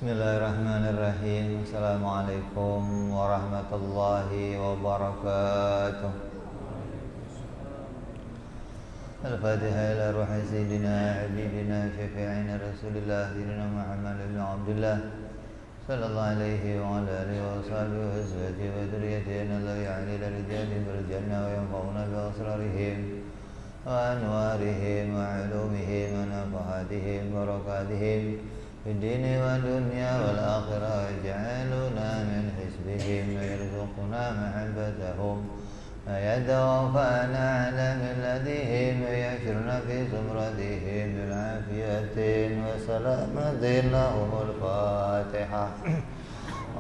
Bismillahirrahmanirrahim. Assalamualaikum warahmatullahi wabarakatuh. Al-Fatihah ila ruhi sayyidina habibina syafi'ina rasulillah sayyidina Muhammad ibn Abdullah sallallahu alaihi wa ala alihi wa sahbihi wa azwajihi wa dhurriyyatihi la ya'lil rijali bil jannah wa yanfa'una bi asrarihim wa anwarihim wa ulumihim wa nafahatihim wa barakatihim في الدين والدنيا والآخرة يجعلنا من حزبهم ويرزقنا محبتهم ويتوفانا على ملتهم ويحشرنا في زمرتهم بالعافية وسلامة لهم الفاتحة.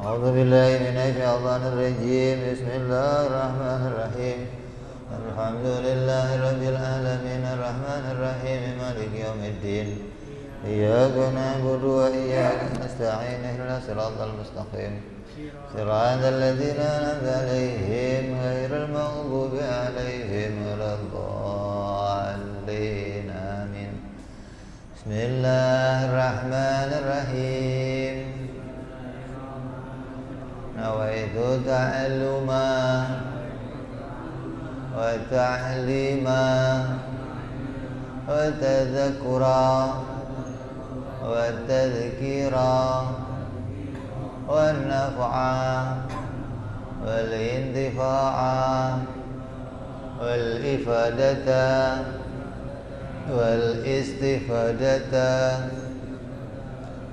أعوذ بالله من الشيطان الرجيم. بسم الله الرحمن الرحيم. الحمد لله رب العالمين الرحمن الرحيم مالك يوم الدين إياك نعبد وإياك نستعين اهدنا الصراط المستقيم صراط الذين أنعمت عليهم غير المغضوب عليهم ولا الضالين آمين. بسم الله الرحمن الرحيم. نويت تعلما وتعليما وتذكرا والتذكيرا والنفعا والانتفاعا والإفادة والاستفادة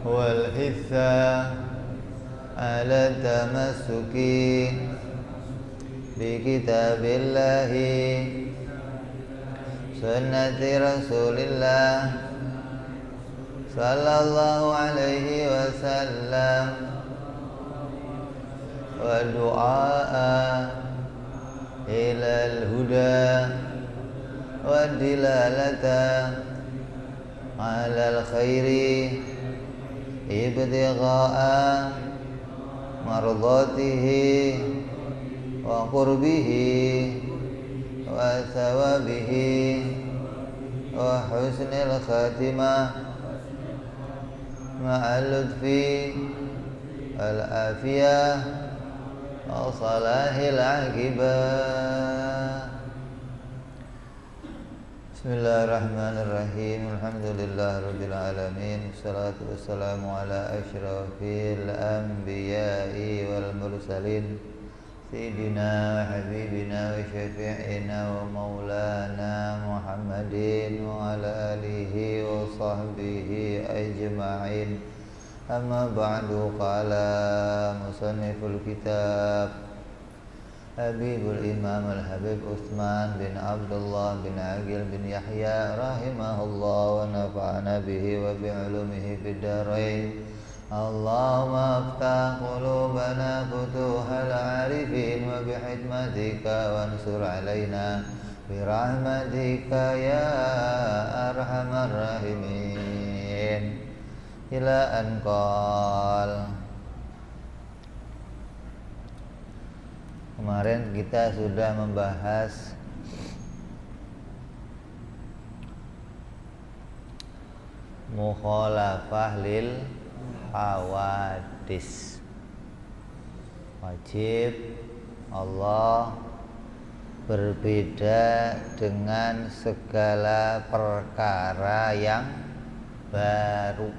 والحثا على التمسك بكتاب الله سنة رسول الله sallallahu alaihi wasallam wa du'a ilal huda wa dilalata alal khairi ibtigha'a mardatihi wa qurbihi wa thawabihi wa husnil khatimah ma'al lutfi al-afiyah wa salahil aqibah. Bismillahirrahmanirrahim. Alhamdulillah rabbil alamin. Wassalatu wassalamu ala asyrafil anbiya'i wal mursalin Sayyidina wa habibina wa syafi'ina wa maulana Muhammadin wa ala alihi wa sahbihi ajma'in. Amma ba'du, qala musanniful kitab Habibul Imam Al-Habib Utsman bin Abdullah bin Aqil bin Yahya rahimahullah wa nafa'ana bihi wa bi'ulumihi fid darain. Allahumma aftah qulubana futuhal arifin wa bihikmatika wansur alaina birahmatika ya arhamar rahimin. Ila anqal. Kemarin kita sudah membahas mukhalafah lil hawadis. Wajib Allah berbeda dengan segala perkara yang baru.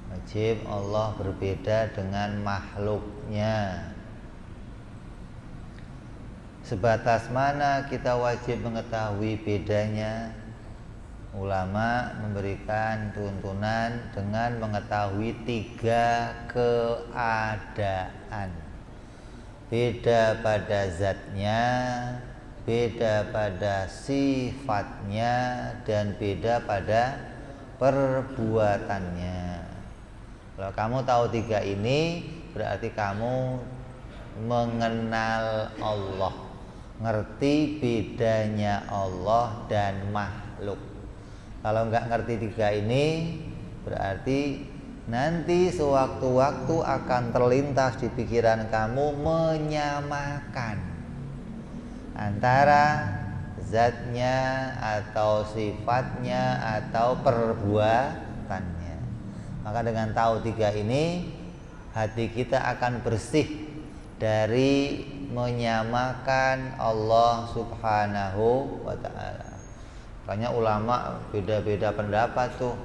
Wajib Allah berbeda dengan makhluknya. Sebatas mana kita wajib mengetahui bedanya? Ulama memberikan tuntunan dengan mengetahui 3 keadaan. Beda pada zatnya, beda pada sifatnya, dan beda pada perbuatannya. Kalau kamu tahu 3 ini, berarti kamu mengenal Allah, ngerti bedanya Allah dan makhluk. Kalau nggak ngerti 3 ini, berarti nanti sewaktu-waktu akan terlintas di pikiran kamu menyamakan antara zatnya atau sifatnya atau perbuatannya. Maka dengan tahu 3 ini, hati kita akan bersih dari menyamakan Allah Subhanahu wa ta'ala. Makanya ulama beda-beda pendapat tuh,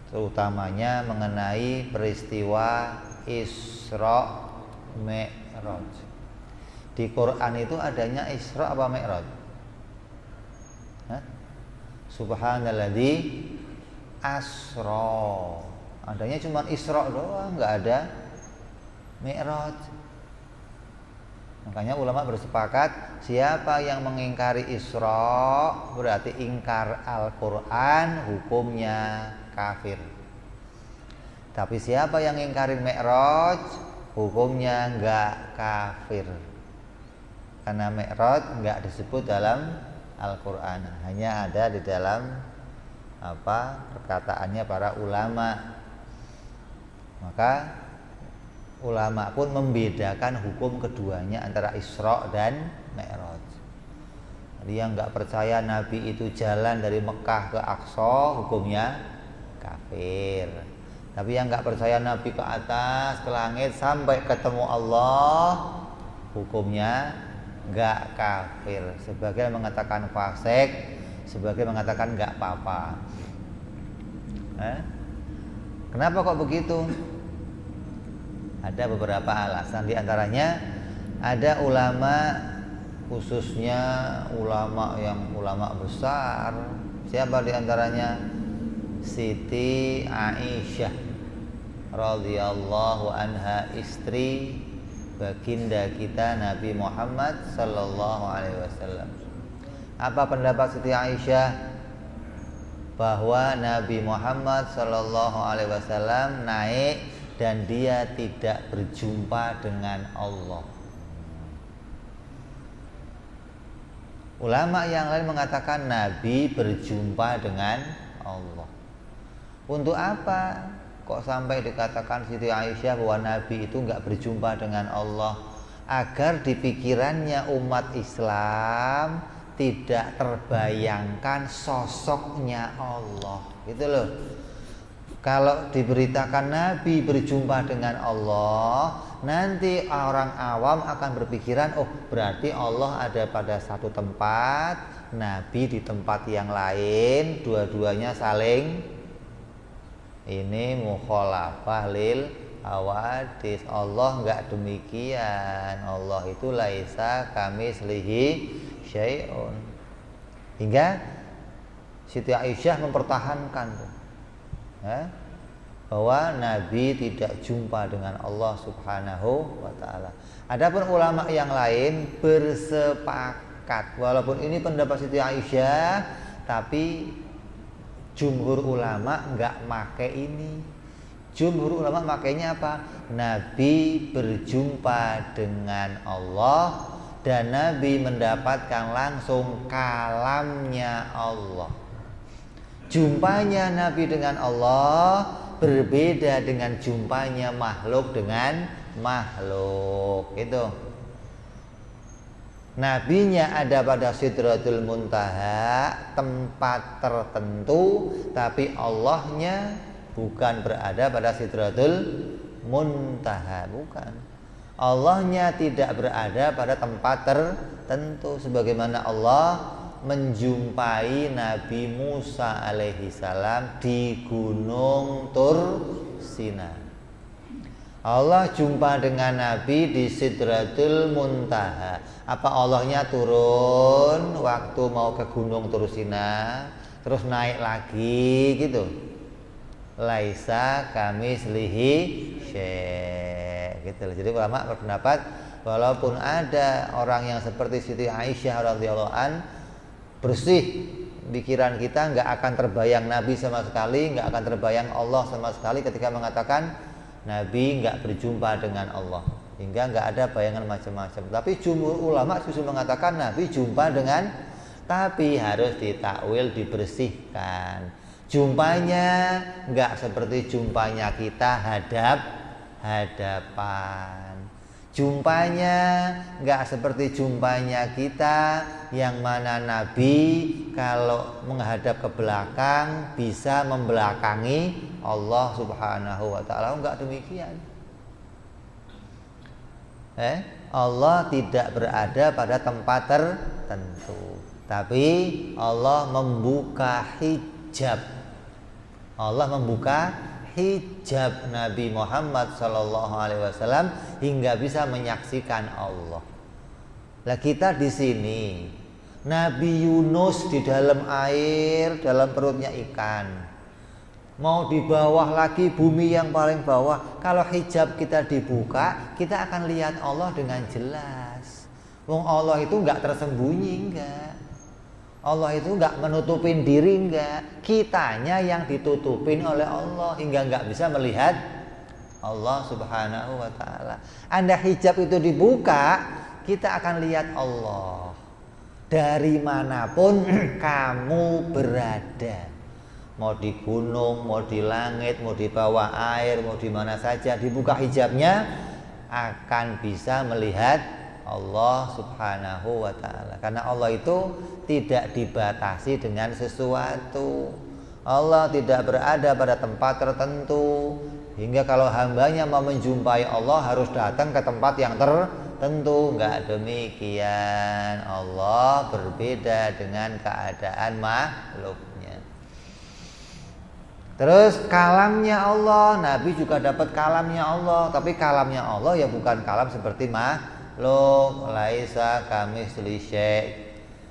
terutamanya mengenai peristiwa Isra Mi'raj. Di Quran itu adanya Isra apa Mi'raj? Subhanalladzi asra. Adanya cuma Isra doang, nggak ada Mi'raj. Makanya ulama bersepakat, siapa yang mengingkari Isra berarti ingkar Al-Quran, hukumnya kafir. Tapi siapa yang ingkari Mi'raj, hukumnya nggak kafir. Karena Mi'raj nggak disebut dalam Al-Quran, hanya ada di dalam perkataannya para ulama. Maka ulama pun membedakan hukum keduanya antara Isra dan Mi'raj. Jadi yang nggak percaya Nabi itu jalan dari Mekah ke Aqsa, hukumnya kafir. Tapi yang nggak percaya Nabi ke atas, ke langit sampai ketemu Allah, hukumnya nggak kafir. Sebagian mengatakan fasik, sebagian mengatakan nggak apa-apa. Kenapa kok begitu? Ada beberapa alasan, di antaranya ada ulama, khususnya ulama besar. Siapa di antaranya? Siti Aisyah radhiyallahu anha, istri baginda kita Nabi Muhammad sallallahu alaihi wasallam. Apa pendapat Siti Aisyah? Bahwa Nabi Muhammad sallallahu alaihi wasallam naik dan dia tidak berjumpa dengan Allah. Ulama yang lain mengatakan Nabi berjumpa dengan Allah. Untuk apa kok sampai dikatakan Siti Aisyah bahwa Nabi itu nggak berjumpa dengan Allah? Agar di pikirannya umat Islam tidak terbayangkan sosoknya Allah, gitu loh. Kalau diberitakan Nabi berjumpa dengan Allah, nanti orang awam akan berpikiran, oh berarti Allah ada pada satu tempat, Nabi di tempat yang lain, dua-duanya saling ini mukhalafah lil hawadis. Allah enggak demikian. Allah itu laisa kamitslihi syai'un. Hingga Siti Aisyah mempertahankan bahwa Nabi tidak jumpa dengan Allah Subhanahu wa ta'ala. Adapun ulama yang lain bersepakat, walaupun ini pendapat Siti Aisyah, tapi jumhur ulama enggak make ini. Jumhur ulama makainya apa? Nabi berjumpa dengan Allah dan Nabi mendapatkan langsung kalamnya Allah. Jumpanya Nabi dengan Allah berbeda dengan jumpanya makhluk dengan makhluk. Itu. Nabinya ada pada Sidratul Muntaha, tempat tertentu, tapi Allahnya bukan berada pada Sidratul Muntaha, bukan. Allahnya tidak berada pada tempat tertentu, sebagaimana Allah menjumpai Nabi Musa alaihi salam di Gunung Tur Sina. Allah jumpa dengan Nabi di Sidratul Muntaha. Apa Allahnya turun waktu mau ke Gunung Tur Sina terus naik lagi gitu? Laisa kamitslihi syai', gitu. Jadi ulama berpendapat walaupun ada orang yang seperti Siti Aisyah radhiyallahu an, bersih pikiran kita, nggak akan terbayang Nabi sama sekali, nggak akan terbayang Allah sama sekali ketika mengatakan Nabi nggak berjumpa dengan Allah, hingga nggak ada bayangan macam-macam. Tapi jumhur ulama justru mengatakan Nabi jumpa dengan, tapi harus ditakwil, dibersihkan. Jumpanya nggak seperti jumpanya kita hadap-hadapan. Jumpanya nggak seperti jumpanya kita, yang mana Nabi kalau menghadap ke belakang bisa membelakangi Allah Subhanahu wa ta'ala. Enggak demikian. Allah tidak berada pada tempat tertentu, tapi Allah membuka hijab. Allah membuka hijab Nabi Muhammad SAW hingga bisa menyaksikan Allah. Lah kita di sini, Nabi Yunus di dalam air, dalam perutnya ikan. Mau di bawah lagi, bumi yang paling bawah. Kalau hijab kita dibuka, kita akan lihat Allah dengan jelas. Wong Allah itu nggak tersembunyi, enggak. Allah itu nggak menutupin diri, enggak. Kitanya yang ditutupin oleh Allah hingga nggak bisa melihat Allah Subhanahu wa ta'ala. Anda hijab itu dibuka, kita akan lihat Allah dari manapun kamu berada. Mau di gunung, mau di langit, mau di bawah air, mau di mana saja, dibuka hijabnya akan bisa melihat Allah Subhanahu wa ta'ala. Karena Allah itu tidak dibatasi dengan sesuatu. Allah tidak berada pada tempat tertentu, hingga kalau hambanya mau menjumpai Allah harus datang ke tempat yang tertentu. Enggak demikian. Allah berbeda dengan keadaan makhluknya. Terus kalamnya Allah, Nabi juga dapat kalamnya Allah. Tapi kalamnya Allah ya bukan kalam seperti makhluk. Laisa kamitslihi syai'.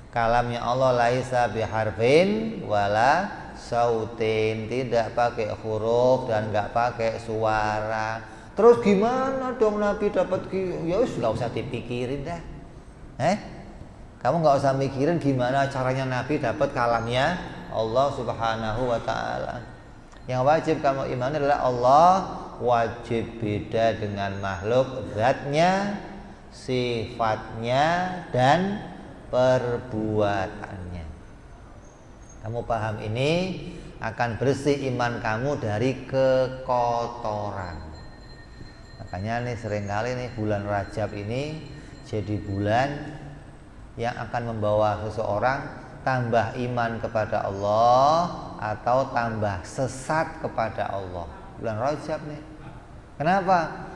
Kalamnya Allah laisa biharfin wala sautin, tidak pakai huruf dan nggak pakai suara. Terus gimana dong Nabi dapat? Ya nggak usah dipikirin dah. Kamu nggak usah mikirin gimana caranya Nabi dapat kalamnya Allah Subhanahu wa ta'ala. Yang wajib kamu imani adalah Allah wajib beda dengan makhluk, zatnya, sifatnya, dan perbuatannya. Kamu paham ini, akan bersih iman kamu dari kekotoran. Makanya nih seringkali nih bulan Rajab ini jadi bulan yang akan membawa seseorang tambah iman kepada Allah atau tambah sesat kepada Allah. Bulan Rajab nih. Kenapa?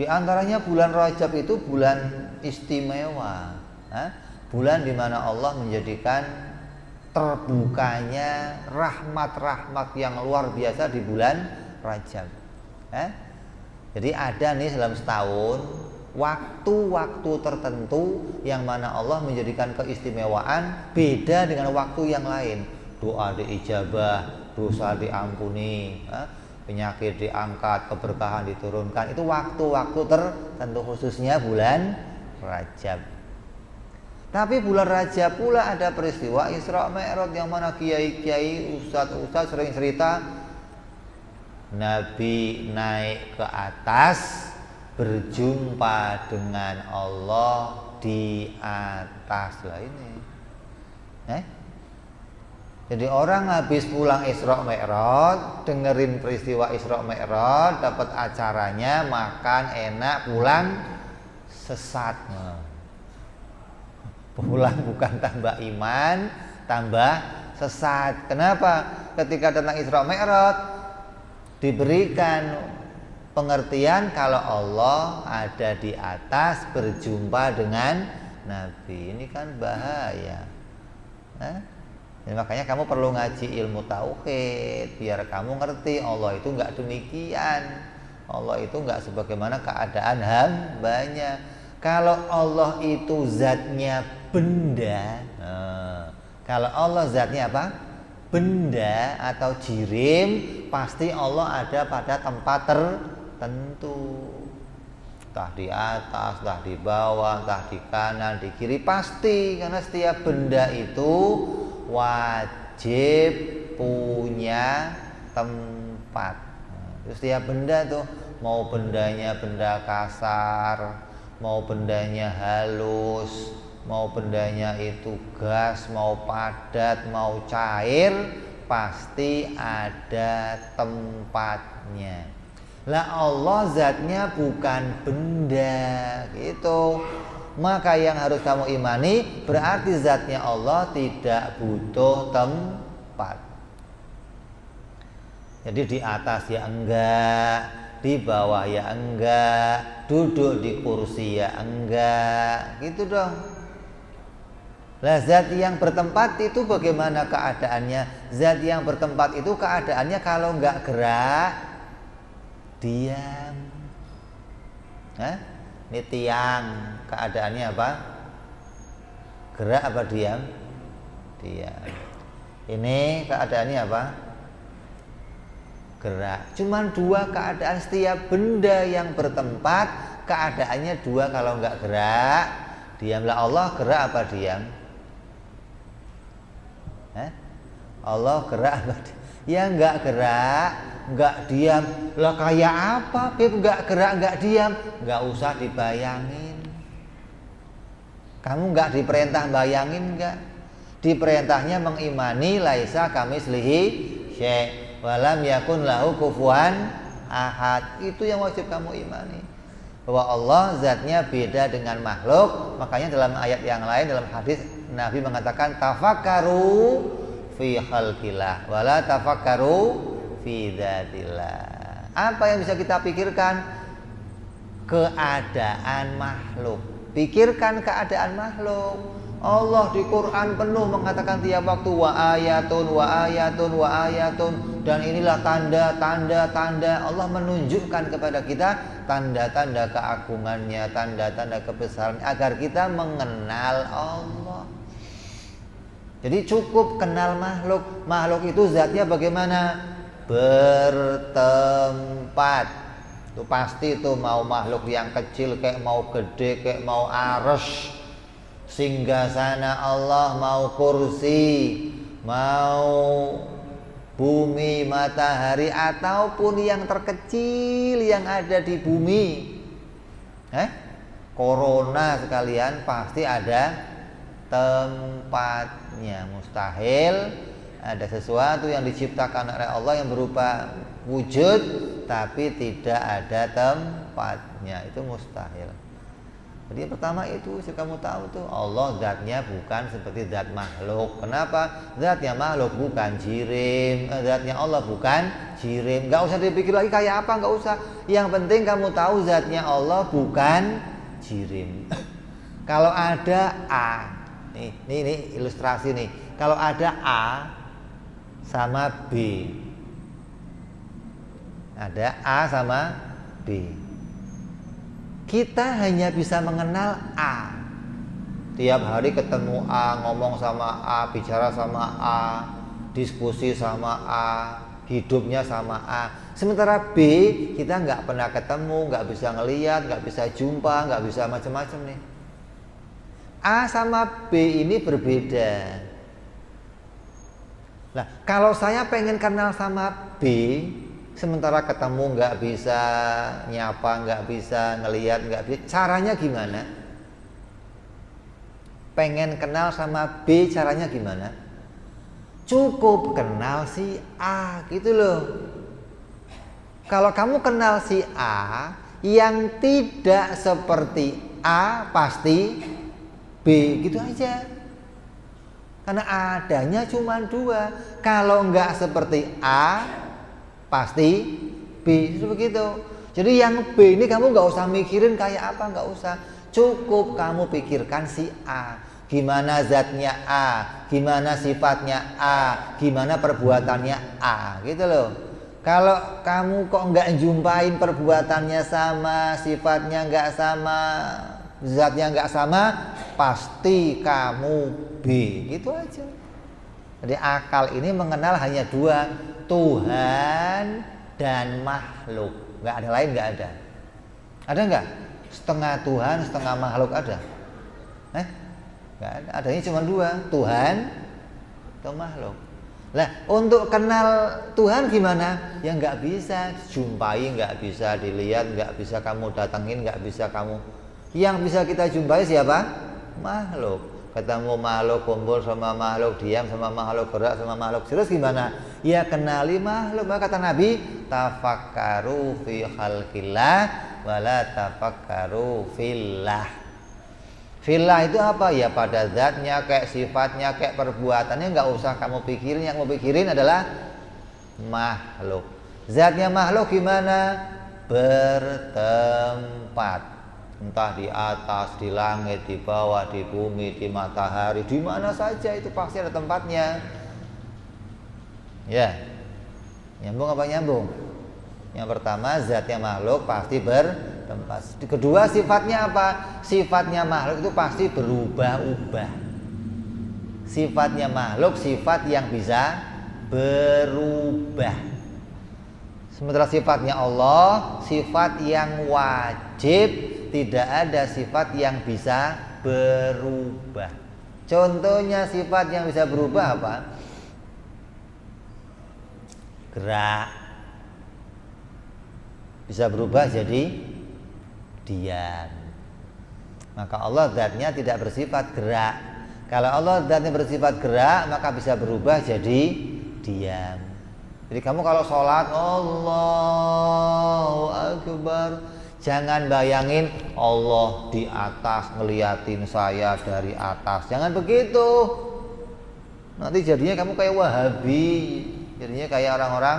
Di antaranya bulan Rajab itu bulan istimewa. Bulan di mana Allah menjadikan terbukanya rahmat-rahmat yang luar biasa di bulan Rajab. Jadi ada nih dalam setahun waktu-waktu tertentu yang mana Allah menjadikan keistimewaan beda dengan waktu yang lain. Doa diijabah, dosa diampuni, penyakit diangkat, keberkahan diturunkan. Itu waktu-waktu tertentu, khususnya bulan Rajab. Tapi bulan Rajab pula ada peristiwa Isra Mi'raj yang mana kiai-kiai, ustadz sering cerita Nabi naik ke atas berjumpa dengan Allah di atas lah ini. Jadi orang habis pulang Isra Mi'raj, dengerin peristiwa Isra Mi'raj, dapat acaranya, makan enak, pulang sesat. Pulang bukan tambah iman, tambah sesat. Kenapa? Ketika datang Isra Mi'raj diberikan pengertian kalau Allah ada di atas berjumpa dengan Nabi. Ini kan bahaya. Jadi makanya kamu perlu ngaji ilmu tauhid biar kamu ngerti Allah itu nggak demikian. Allah itu nggak sebagaimana keadaan hambanya. Kalau Allah itu zatnya benda, kalau Allah zatnya apa? Benda atau jirim, pasti Allah ada pada tempat tertentu. Entah di atas, entah di bawah, entah di kanan, di kiri, pasti. Karena setiap benda itu wajib punya tempat. Setiap benda tuh, mau bendanya benda kasar, mau bendanya halus, mau bendanya itu gas, mau padat, mau cair, pasti ada tempatnya. Lah Allah zatnya bukan benda gitu. Maka yang harus kamu imani berarti zatnya Allah tidak butuh tempat. Jadi di atas ya enggak, di bawah ya enggak, duduk di kursi ya enggak, gitu dong. Lah zat yang bertempat itu bagaimana keadaannya? Zat yang bertempat itu keadaannya kalau enggak gerak, diam. Hah? Ini tiang, keadaannya apa? Gerak apa diam? Diam. Ini keadaannya apa? Gerak. Cuman dua keadaan setiap benda yang bertempat, keadaannya dua kalau enggak gerak, diamlah. Allah gerak apa diam? Allah gerak apa diam? Ya enggak gerak, enggak diam. Lah kayak apa? Beb enggak gerak, enggak diam? Enggak usah dibayangin. Kamu enggak diperintah bayangin enggak? Diperintahnya mengimani laisa kamislihi syai' walam yakun lahu kufuwan ahad. Itu yang wajib kamu imani, bahwa Allah zatnya beda dengan makhluk. Makanya dalam ayat yang lain, dalam hadis Nabi mengatakan tafakkaru fi khalqillah wala tafakkaru fi dzatillah. Apa yang bisa kita pikirkan? Keadaan makhluk. Pikirkan keadaan makhluk. Allah di Quran penuh mengatakan tiap waktu wa ayatun wa ayatun wa ayatun, dan inilah tanda-tanda. Allah menunjukkan kepada kita tanda-tanda keagungannya, tanda-tanda kebesaran agar kita mengenal Allah. Jadi cukup kenal makhluk. Makhluk itu zatnya bagaimana? Bertempat. Itu pasti itu mau makhluk yang kecil kayak mau gede kayak mau arsy, singgasana Allah, mau kursi, mau bumi, matahari, ataupun yang terkecil yang ada di bumi. Corona sekalian pasti ada tempatnya. Mustahil ada sesuatu yang diciptakan oleh Allah yang berupa wujud tapi tidak ada tempatnya. Itu mustahil. Jadi yang pertama itu kamu tahu tuh Allah zatnya bukan seperti zat makhluk. Kenapa? Zatnya makhluk bukan jirim, zatnya Allah bukan jirim. Gak usah dipikir lagi kayak apa, gak usah. Yang penting kamu tahu zatnya Allah bukan jirim. Kalau ada A, nih ilustrasi nih. Kalau ada A sama B, ada A sama B. Kita hanya bisa mengenal A. Tiap hari ketemu A, ngomong sama A, bicara sama A, diskusi sama A, hidupnya sama A. Sementara B kita nggak pernah ketemu, nggak bisa ngelihat, nggak bisa jumpa, nggak bisa macam-macam nih. A sama B ini berbeda. Nah, kalau saya pengen kenal sama B, sementara ketemu nggak bisa nyapa, nggak bisa ngelihat, nggak bisa. Caranya gimana? Pengen kenal sama B, caranya gimana? Cukup kenal si A, gitu loh. Kalau kamu kenal si A, yang tidak seperti A pasti B, gitu aja. Karena adanya cuma dua. Kalau nggak seperti A, pasti B, itu begitu. Jadi yang B ini kamu nggak usah mikirin kayak apa, nggak usah. Cukup kamu pikirkan si A. Gimana zatnya A, gimana sifatnya A, gimana perbuatannya A, gitu loh. Kalau kamu kok nggak jumpain perbuatannya sama, sifatnya nggak sama, zatnya nggak sama, pasti kamu B, gitu aja. Jadi akal ini mengenal hanya dua, Tuhan dan makhluk. Nggak ada lain, nggak ada. Ada nggak? Setengah Tuhan, setengah makhluk ada? Nggak ada. Adanya cuma dua, Tuhan atau makhluk. Nah, untuk kenal Tuhan gimana? Ya nggak bisa jumpai, nggak bisa dilihat, nggak bisa kamu datengin, nggak bisa kamu. Yang bisa kita jumpai siapa? Makhluk. ketemu makhluk kumpul sama makhluk, diam sama makhluk, gerak sama makhluk, terus gimana? Ya kenali makhluk. Maka kata Nabi, tafakkaru fi khalqillah wala tafakkaru fillah. Fillah itu apa? Ya pada zatnya, kayak sifatnya, kayak perbuatannya, nggak usah kamu pikirin. Yang mau pikirin adalah makhluk. Zatnya makhluk gimana? Bertempat. Entah di atas, di langit, di bawah, di bumi, di matahari, di mana saja itu pasti ada tempatnya. Ya, nyambung apa nyambung? Yang pertama, zatnya makhluk pasti bertempat. Kedua, sifatnya apa? Sifatnya makhluk itu pasti berubah-ubah. Sifatnya makhluk sifat yang bisa berubah. Sementara sifatnya Allah sifat yang wajib. Tidak ada sifat yang bisa berubah. Contohnya sifat yang bisa berubah apa? Gerak. Bisa berubah jadi diam. Maka Allah zatnya tidak bersifat gerak. Kalau Allah zatnya bersifat gerak, maka bisa berubah jadi diam. Jadi kamu kalau sholat Allahu Akbar, jangan bayangin Allah di atas ngeliatin saya dari atas. Jangan begitu. Nanti jadinya kamu kayak Wahabi. Jadinya kayak orang-orang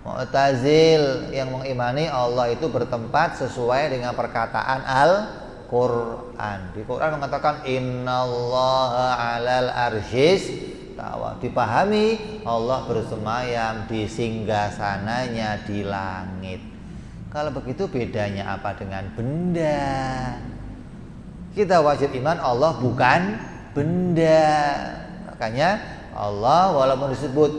Mu'tazil yang mengimani Allah itu bertempat sesuai dengan perkataan Al-Quran. Di Quran mengatakan innallaha 'alal arsyis tawa. Dipahami Allah bersemayam di singgasananya di langit. Kalau begitu bedanya apa dengan benda? Kita wajib iman Allah bukan benda. Makanya Allah walaupun disebut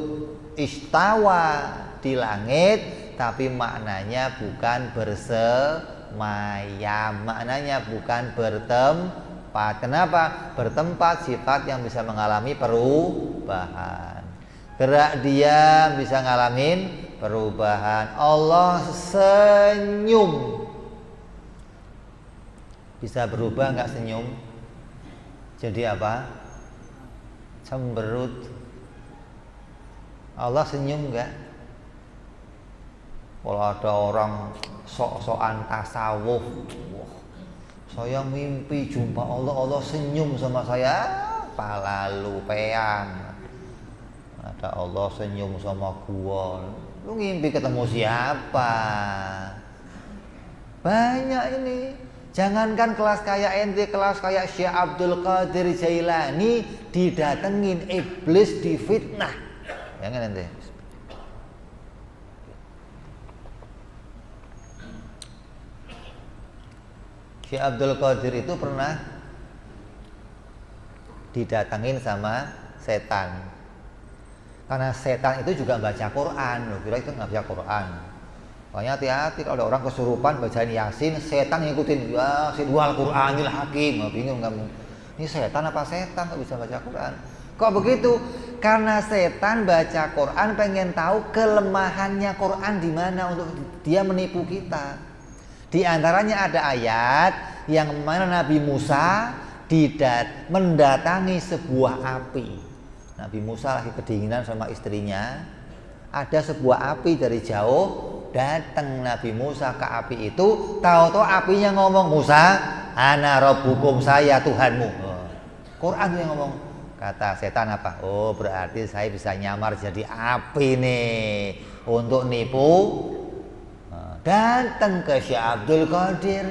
istawa di langit, tapi maknanya bukan bersemayam, maknanya bukan bertempat. Kenapa? Bertempat sifat yang bisa mengalami perubahan. Gerak diam bisa ngalamin perubahan. Allah senyum, bisa berubah nggak senyum? Jadi apa? Cemberut. Allah senyum nggak? Kalau ada orang sok-sokan tasawuf, wah, saya mimpi jumpa Allah, Allah senyum sama saya, palalu peang. Ada Allah senyum sama gua. Lu ngimpi ketemu siapa? Banyak ini. Jangankan kelas kayak ente, kelas kayak Syekh Abdul Qadir Jailani didatengin iblis, difitnah. Jangan ente. Syekh Abdul Qadir itu pernah didatengin sama setan. Karena setan itu juga baca Quran. Loh, kira itu nggak baca Quran. Makanya hati-hati kalau ada orang kesurupan bacain Yasin, setan ngikutin. Ya, Sidwal Quranil Hakim. Nah, bingung kamu. Ini setan apa setan nggak bisa baca Quran? Kok begitu? Karena setan baca Quran pengen tahu kelemahannya Quran di mana untuk dia menipu kita. Di antaranya ada ayat yang mana Nabi Musa mendatangi sebuah api. Nabi Musa lagi kedinginan sama istrinya. Ada sebuah api dari jauh. Datang Nabi Musa ke api itu. Tahu-tahu apinya ngomong, Musa, ana rabbukum, saya Tuhanmu. Quran yang ngomong. Kata setan apa? Oh, berarti saya bisa nyamar jadi api nih untuk nipu. Datang ke Syekh Abdul Qadir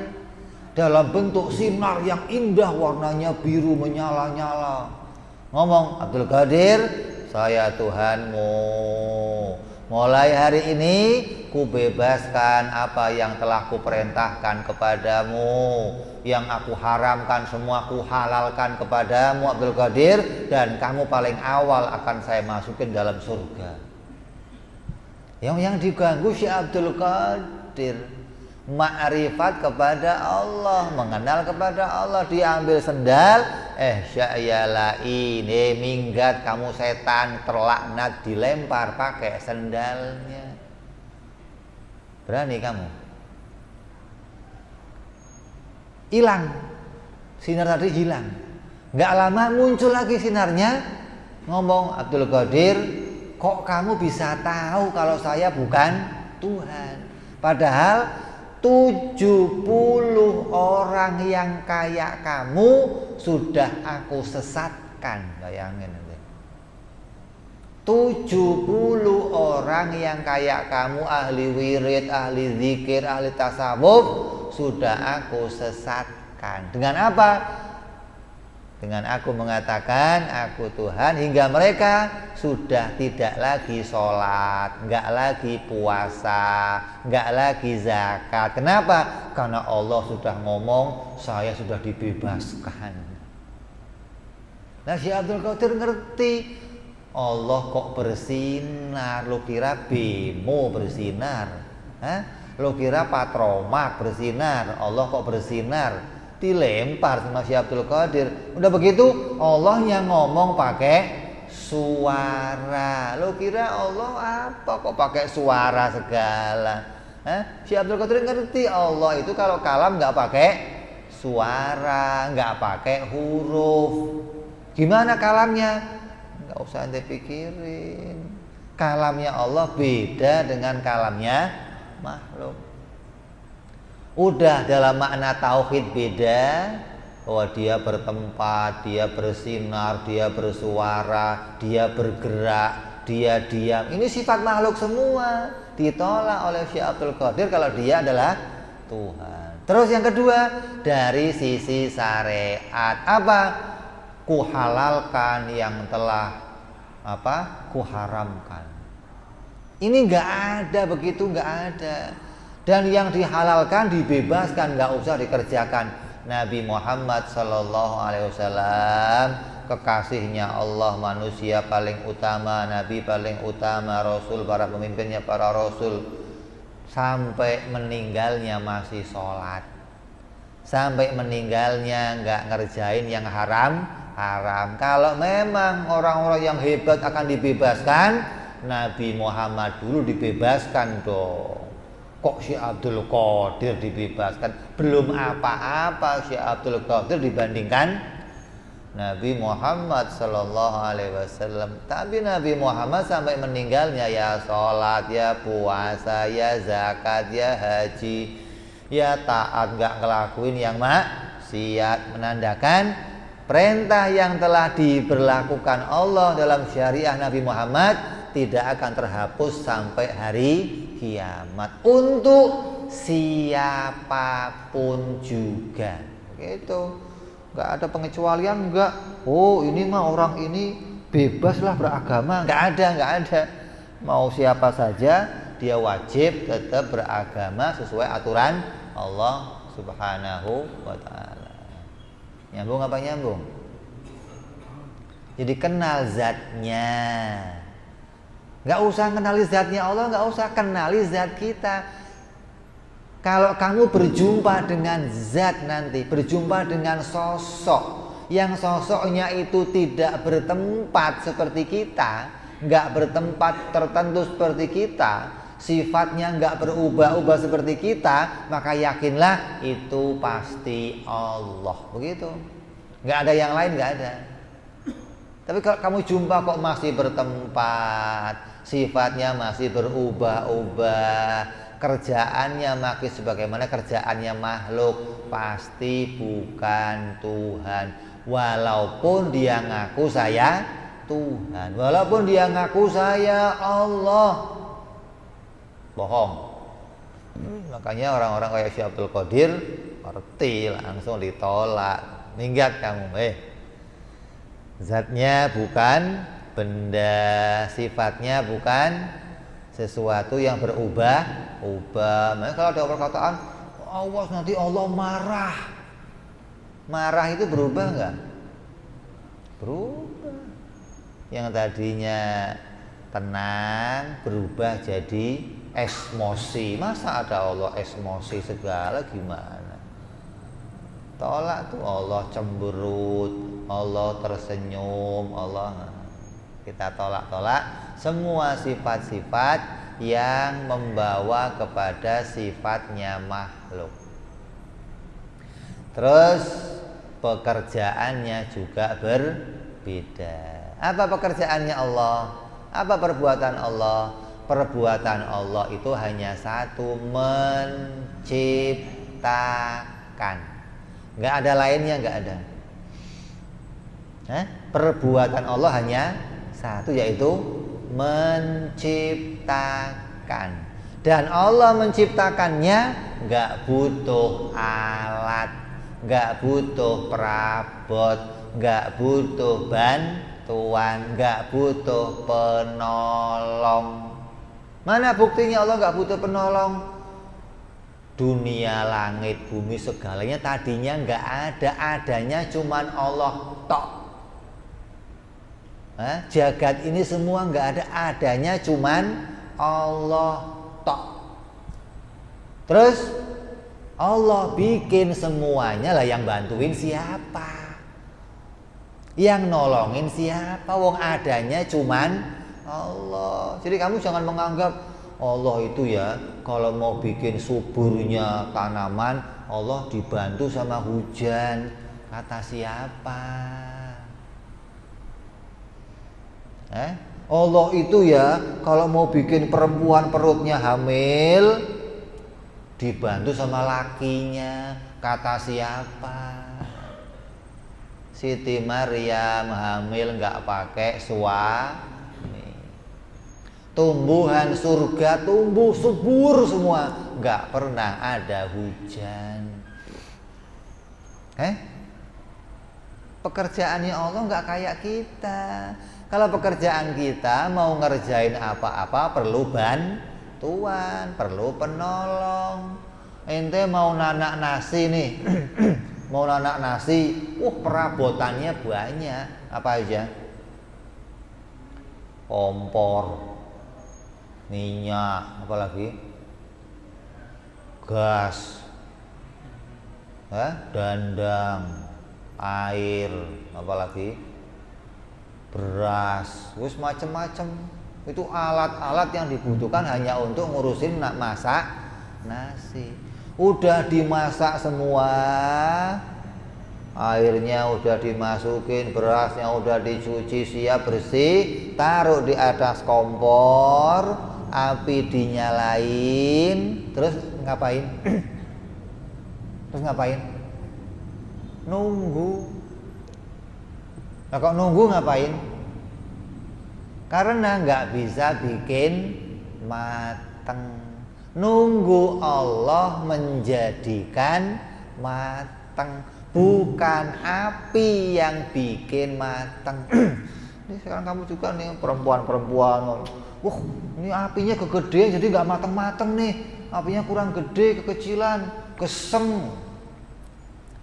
dalam bentuk sinar yang indah, warnanya biru menyala-nyala. Ngomong, Abdul Qadir, saya Tuhanmu. Mulai hari ini kubebaskan apa yang telah kuperintahkan kepadamu. Yang aku haramkan semua kuhalalkan kepadamu Abdul Qadir. Dan kamu paling awal akan saya masukin dalam surga. Yang diganggu Syekh Abdul Qadir, ma'rifat kepada Allah, mengenal kepada Allah. Diambil sendal, sya'yala ini minggat kamu setan terlaknat, dilempar pakai sendalnya. Berani kamu? Hilang, sinar tadi hilang. Nggak lama muncul lagi sinarnya, ngomong, Abdul Qadir, kok kamu bisa tahu kalau saya bukan Tuhan? Padahal 70 orang yang kayak kamu sudah aku sesatkan. Bayangin nanti. 70 orang yang kayak kamu, ahli wirid, ahli zikir, ahli tasawuf, sudah aku sesatkan. Dengan apa? Dengan aku mengatakan aku Tuhan, hingga mereka sudah tidak lagi sholat, nggak lagi puasa, nggak lagi zakat. Kenapa? Karena Allah sudah ngomong, saya sudah dibebaskan. Nah, Syekh Abdul Qadir ngerti, Allah kok bersinar. Lo kira Bemo bersinar? Hah? Lo kira Patromak bersinar? Allah kok bersinar? Dilempar sama Syekh Abdul Qadir. Udah begitu Allah yang ngomong pakai suara. Lo kira Allah apa kok pakai suara segala? Syekh Abdul Qadir ngerti Allah itu kalau kalam nggak pakai suara, nggak pakai huruf. Gimana kalamnya? Nggak usah ente pikirin. Kalamnya Allah beda dengan kalamnya makhluk. Udah dalam makna tauhid beda, bahwa dia bertempat, dia bersinar, dia bersuara, dia bergerak, dia diam. Ini sifat makhluk semua, ditolak oleh Syekh Abdul Qadir kalau dia adalah Tuhan. Terus yang kedua, dari sisi syariat, apa? Kuhalalkan yang telah kuharamkan. Ini nggak ada begitu, nggak ada. Dan yang dihalalkan dibebaskan, nggak usah dikerjakan. Nabi Muhammad Sallallahu Alaihi Wasallam, kekasihnya Allah, manusia paling utama, Nabi paling utama, Rasul, para pemimpinnya para Rasul, sampai meninggalnya masih sholat, sampai meninggalnya nggak ngerjain yang haram. Kalau memang orang-orang yang hebat akan dibebaskan, Nabi Muhammad dulu dibebaskan dong. Kok Syekh Abdul Qadir dibebaskan? Belum apa-apa Syekh Abdul Qadir dibandingkan Nabi Muhammad Sallallahu Alaihi Wasallam. Tapi Nabi Muhammad sampai meninggalnya ya sholat, ya puasa, ya zakat, ya haji, ya taat, nggak ngelakuin yang maksiat, menandakan perintah yang telah diberlakukan Allah dalam syariah Nabi Muhammad tidak akan terhapus sampai hari kiamat untuk siapapun juga. Gitu. Nggak ada pengecualian, nggak. Oh, ini mah orang ini bebaslah beragama. Nggak ada. Mau siapa saja dia wajib tetap beragama sesuai aturan Allah Subhanahu wa ta'ala. Nyambung apa nyambung? Jadi kenal zatnya. Gak usah kenali zatnya Allah, gak usah kenali zat kita. Kalau kamu berjumpa dengan zat nanti, berjumpa dengan sosok yang sosoknya itu tidak bertempat seperti kita, gak bertempat tertentu seperti kita, sifatnya gak berubah-ubah seperti kita, maka yakinlah itu pasti Allah. Begitu. Gak ada yang lain, gak ada. Tapi kalau kamu jumpa kok masih bertempat, sifatnya masih berubah-ubah, kerjaannya masih sebagaimana kerjaannya makhluk, pasti bukan Tuhan. Walaupun dia ngaku saya Tuhan, walaupun dia ngaku saya Allah, bohong. Makanya orang-orang kayak Syekh Abdul Qadir ngerti, langsung ditolak. Minggat kamu, zatnya bukan benda, sifatnya bukan sesuatu yang berubah-ubah. Makanya kalau ada perkataan, awas nanti Allah marah. Marah itu berubah enggak? Berubah. Yang tadinya tenang berubah jadi emosi. Masa ada Allah emosi segala, gimana? Tolak tuh, Allah cemberut, Allah tersenyum, Allah. Kita tolak semua sifat-sifat yang membawa kepada sifatnya makhluk. Terus pekerjaannya juga berbeda. Apa pekerjaannya Allah? Apa perbuatan Allah? Perbuatan Allah itu hanya satu, menciptakan. Nggak ada lainnya, nggak ada. Perbuatan Allah hanya satu, yaitu menciptakan. Dan Allah menciptakannya nggak butuh alat, nggak butuh perabot, nggak butuh bantuan, nggak butuh penolong. Mana buktinya Allah nggak butuh penolong? Dunia, langit, bumi, segalanya tadinya nggak ada, adanya cuman Allah tok. Jagat ini semua nggak ada, adanya cuman Allah tok. Terus Allah bikin semuanya lah, yang bantuin siapa? Yang nolongin siapa? Wong adanya cuman Allah. Jadi kamu jangan menganggap Allah itu ya kalau mau bikin suburnya tanaman, Allah dibantu sama hujan. Kata siapa? Allah itu ya kalau mau bikin perempuan perutnya hamil, dibantu sama lakinya. Kata siapa? Siti Maryam hamil nggak pakai suami. Tumbuhan surga tumbuh subur semua, nggak pernah ada hujan. Pekerjaannya Allah nggak kayak kita. Kalau pekerjaan kita mau ngerjain apa-apa perlu bantuan, perlu penolong. Ente mau nanak nasi nih, mau nanak nasi, perabotannya banyak. Apa aja? Kompor, minyak, apalagi gas, dandang, air, apalagi beras, wis macem-macem. Itu alat-alat yang dibutuhkan hanya untuk ngurusin masak nasi. Udah dimasak semua, airnya udah dimasukin, berasnya udah dicuci siap bersih, taruh di atas kompor, api dinyalain, terus ngapain? Terus ngapain? Nunggu. Nah, kok nunggu ngapain? Karena nggak bisa bikin mateng. Nunggu Allah menjadikan mateng, bukan api yang bikin mateng. Ini sekarang kamu juga nih perempuan-perempuan, ini apinya kegedean jadi nggak mateng-mateng nih, apinya kurang gede, kekecilan, kesem.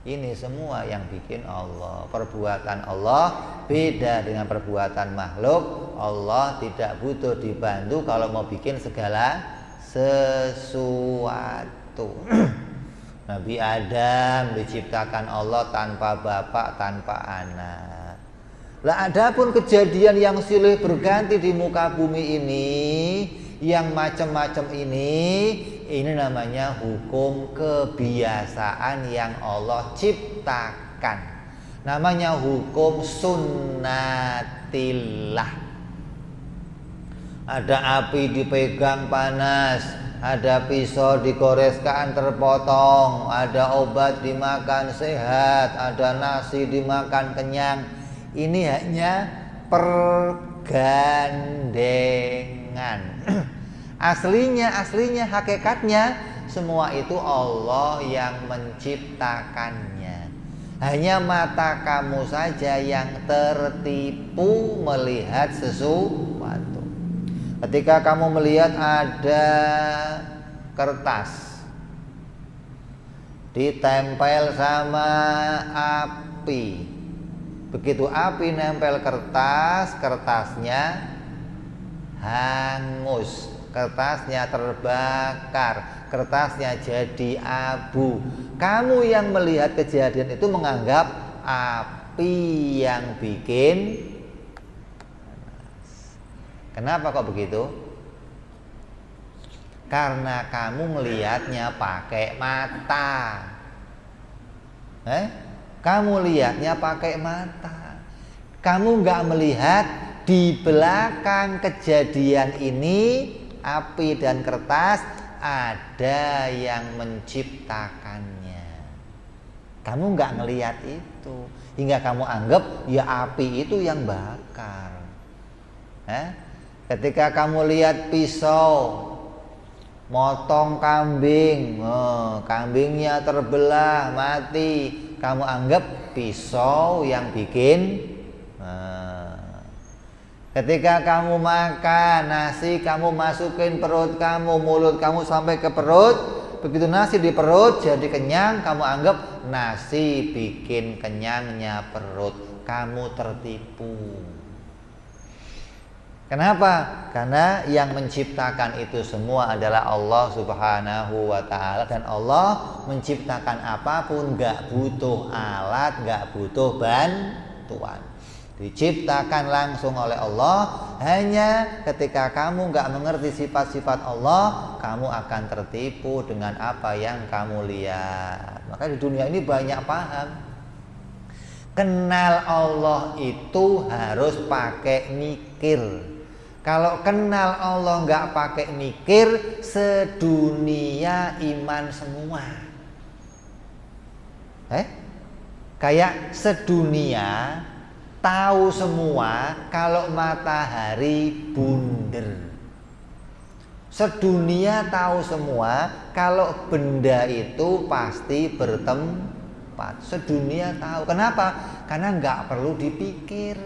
Ini semua yang bikin Allah. Perbuatan Allah beda dengan perbuatan makhluk. Allah tidak butuh dibantu kalau mau bikin segala sesuatu. Nabi Adam diciptakan Allah tanpa bapak, tanpa anak. Lah adapun kejadian yang silih berganti di muka bumi ini, yang macam-macam ini namanya hukum kebiasaan yang Allah ciptakan. Namanya hukum sunnatillah. Ada api dipegang panas, ada pisau digoreskan terpotong, ada obat dimakan sehat, ada nasi dimakan kenyang. Ini hanya pergandengan. Aslinya hakikatnya semua itu Allah yang menciptakannya. Hanya mata kamu saja yang tertipu melihat sesuatu. Ketika kamu melihat ada kertas ditempel sama api, begitu api nempel kertas, kertasnya hangus, kertasnya terbakar, kertasnya jadi abu. Kamu yang melihat kejadian itu menganggap api yang bikin. Kenapa kok begitu? Karena kamu melihatnya pakai mata. Kamu lihatnya pakai mata. Kamu nggak melihat di belakang kejadian ini, api dan kertas, ada yang menciptakannya. Kamu nggak ngelihat itu, hingga kamu anggap ya api itu yang bakar. Ketika kamu lihat pisau motong kambing, kambingnya terbelah mati, kamu anggap pisau yang bikin. Ketika kamu makan nasi, kamu masukin perut kamu, mulut kamu sampai ke perut. Begitu nasi di perut jadi kenyang, kamu anggap nasi bikin kenyangnya perut. Kamu tertipu. Kenapa? Karena yang menciptakan itu semua adalah Allah Subhanahu wa ta'ala. Dan Allah menciptakan apapun gak butuh alat, gak butuh bantuan. Diciptakan langsung oleh Allah. Hanya ketika kamu gak mengerti sifat-sifat Allah, kamu akan tertipu dengan apa yang kamu lihat. Maka di dunia ini banyak paham. Kenal Allah itu harus pakai mikir. Kalau kenal Allah gak pakai mikir, sedunia iman semua. Kayak sedunia tahu semua kalau matahari bunder. Sedunia tahu semua kalau benda itu pasti bertempat. Sedunia tahu. Kenapa? Karena nggak perlu dipikir.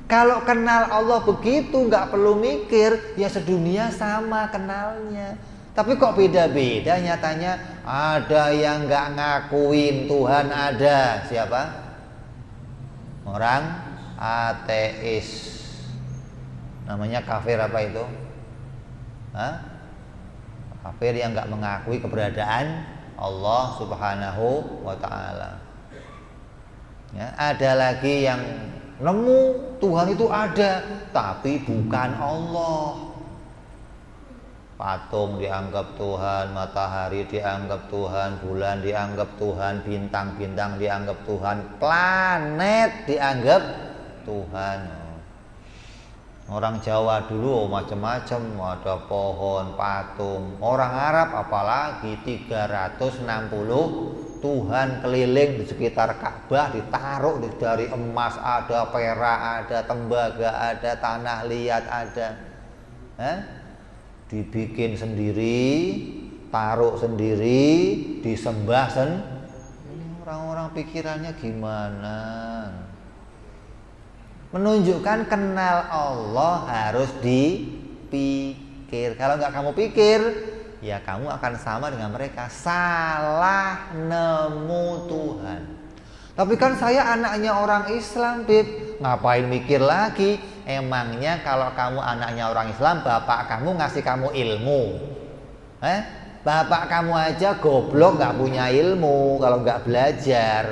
Kalau kenal Allah begitu nggak perlu mikir, ya sedunia sama kenalnya. Tapi kok beda-beda nyatanya. Ada yang nggak ngakuin Tuhan ada. Siapa? Orang ateis. Namanya kafir apa itu? Kafir yang nggak mengakui keberadaan Allah Subhanahu wa ta'ala. Ya, ada lagi yang nemu Tuhan itu ada, tapi bukan Allah. Patung dianggap Tuhan, matahari dianggap Tuhan, bulan dianggap Tuhan, bintang-bintang dianggap Tuhan, planet dianggap Tuhan. Orang Jawa dulu macam-macam, ada pohon, patung. Orang Arab apalagi 360 Tuhan keliling di sekitar Ka'bah, ditaruh dari emas, ada perak, ada tembaga, ada tanah liat, ada. Dibikin sendiri, taruh sendiri, disembah Ini orang-orang pikirannya gimana? Menunjukkan kenal Allah harus dipikir. Kalau nggak kamu pikir, ya kamu akan sama dengan mereka, salah nemu Tuhan. Tapi kan saya anaknya orang Islam, Bib. Ngapain mikir lagi? Emangnya kalau kamu anaknya orang Islam, bapak kamu ngasih kamu ilmu? Bapak kamu aja goblok, nggak punya ilmu kalau nggak belajar.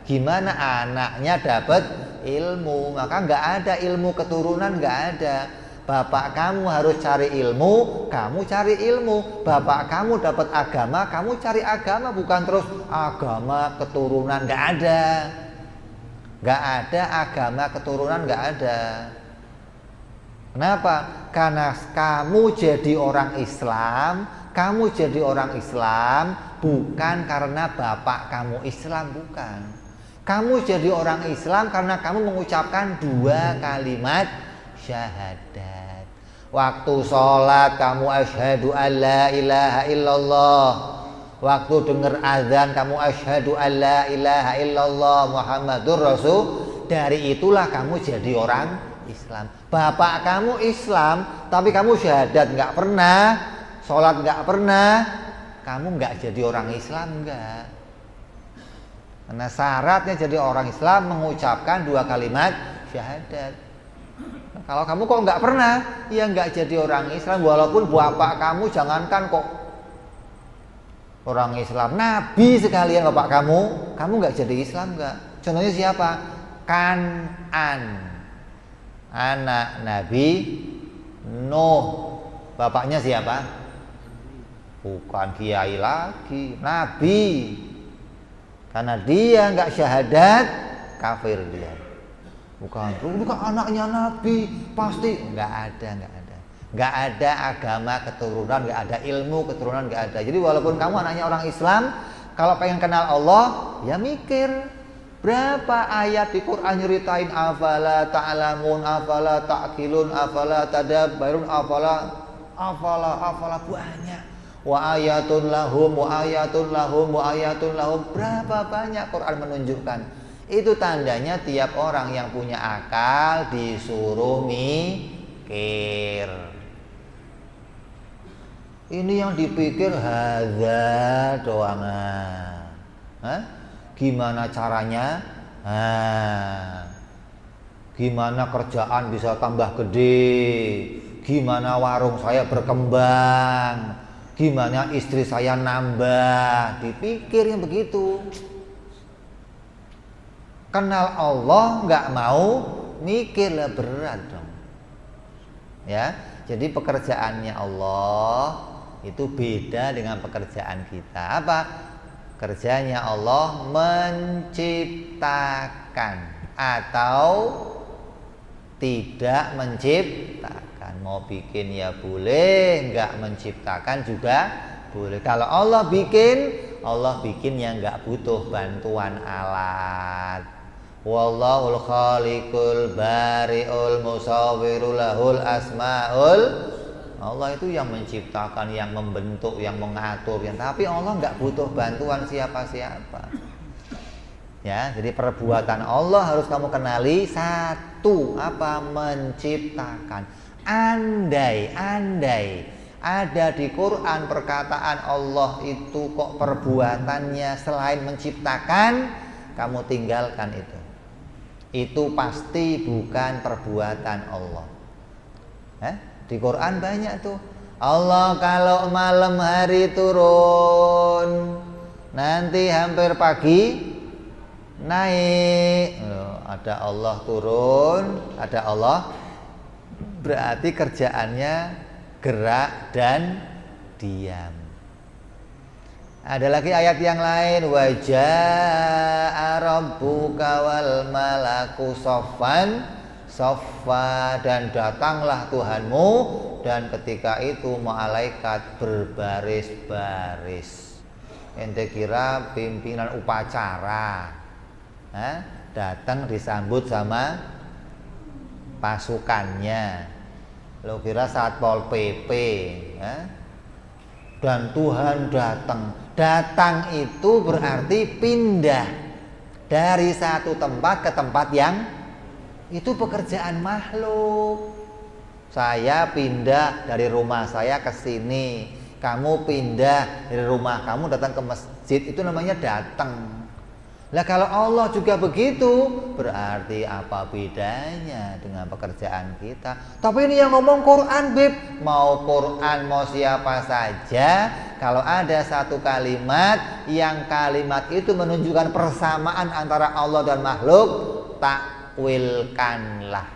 Gimana anaknya dapat ilmu? Maka nggak ada ilmu keturunan, nggak ada. Bapak kamu harus cari ilmu, kamu cari ilmu. Bapak kamu dapat agama, kamu cari agama. Bukan terus agama keturunan, nggak ada. Nggak ada agama keturunan, nggak ada. Kenapa? Karena kamu jadi orang Islam, kamu jadi orang Islam bukan karena bapak kamu Islam, bukan. Kamu jadi orang Islam karena kamu mengucapkan 2 kalimat syahadat. Waktu sholat kamu asyhadu alla ilaha illallah. Waktu dengar azan kamu asyhadu alla ilaha illallah Muhammadur Rasul. Dari itulah kamu jadi orang Islam. Bapak kamu Islam, tapi kamu syahadat nggak pernah, sholat nggak pernah, kamu nggak jadi orang Islam, nggak. Karena syaratnya jadi orang Islam mengucapkan 2 kalimat syahadat. Nah, kalau kamu kok nggak pernah, ya nggak jadi orang Islam. Walaupun bapak kamu jangankan kok orang Islam, Nabi sekalian bapak kamu nggak jadi Islam, nggak. Contohnya siapa? Kan'an, anak Nabi Nuh. Bapaknya siapa? Bukan kiai lagi, Nabi. Karena dia nggak syahadat, kafir dia. Bukan anaknya Nabi, pasti nggak ada. Nggak ada agama keturunan, nggak ada ilmu keturunan, nggak ada. Jadi walaupun kamu anaknya orang Islam, kalau pengen kenal Allah, ya mikir. Berapa ayat di Quran nyeritain afala ta'lamun, afala ta'qilun, afala tadabbarun, afala banyak. Wa ayatun lahum, wa ayatun lahum, wa ayatun lahum. Berapa banyak Quran menunjukkan. Itu tandanya tiap orang yang punya akal disuruh mikir. Ini yang dipikir hadza doang. Gimana caranya? Gimana kerjaan bisa tambah gede? Gimana warung saya berkembang? Gimana istri saya nambah? Dipikir yang begitu. Kenal Allah nggak mau mikir, lah berat dong. Ya, jadi pekerjaannya Allah itu beda dengan pekerjaan kita. Apa? Kerjanya Allah menciptakan atau tidak menciptakan. Mau bikin ya boleh, enggak menciptakan juga boleh. Kalau Allah bikin yang enggak butuh bantuan alat. Wallahul khaliqul bari'ul musawwirul lahul asmaul. Allah itu yang menciptakan, yang membentuk, yang mengatur, tapi Allah nggak butuh bantuan siapa-siapa. Ya, jadi perbuatan Allah harus kamu kenali. Satu, apa? Menciptakan. Andai ada di Quran perkataan Allah itu kok perbuatannya selain menciptakan, kamu tinggalkan itu. Itu pasti bukan perbuatan Allah. Di Quran banyak tuh. Allah kalau malam hari turun, nanti hampir pagi naik. Ada Allah turun, ada Allah, berarti kerjaannya gerak dan diam. Ada lagi ayat yang lain, wa jaa rabbuka wal malaku saffan saffa, dan datanglah Tuhanmu dan ketika itu malaikat berbaris-baris. Ente kira pimpinan upacara datang disambut sama pasukannya, lo kira Satpol PP dan Tuhan datang itu berarti pindah dari satu tempat ke tempat yang itu pekerjaan makhluk. Saya pindah dari rumah saya ke sini, kamu pindah dari rumah kamu datang ke masjid, itu namanya datang. Lah kalau Allah juga begitu, berarti apa bedanya dengan pekerjaan kita? Tapi ini yang ngomong Quran, Beb. Mau Quran mau siapa saja, kalau ada satu kalimat yang kalimat itu menunjukkan persamaan antara Allah dan makhluk, takwilkanlah.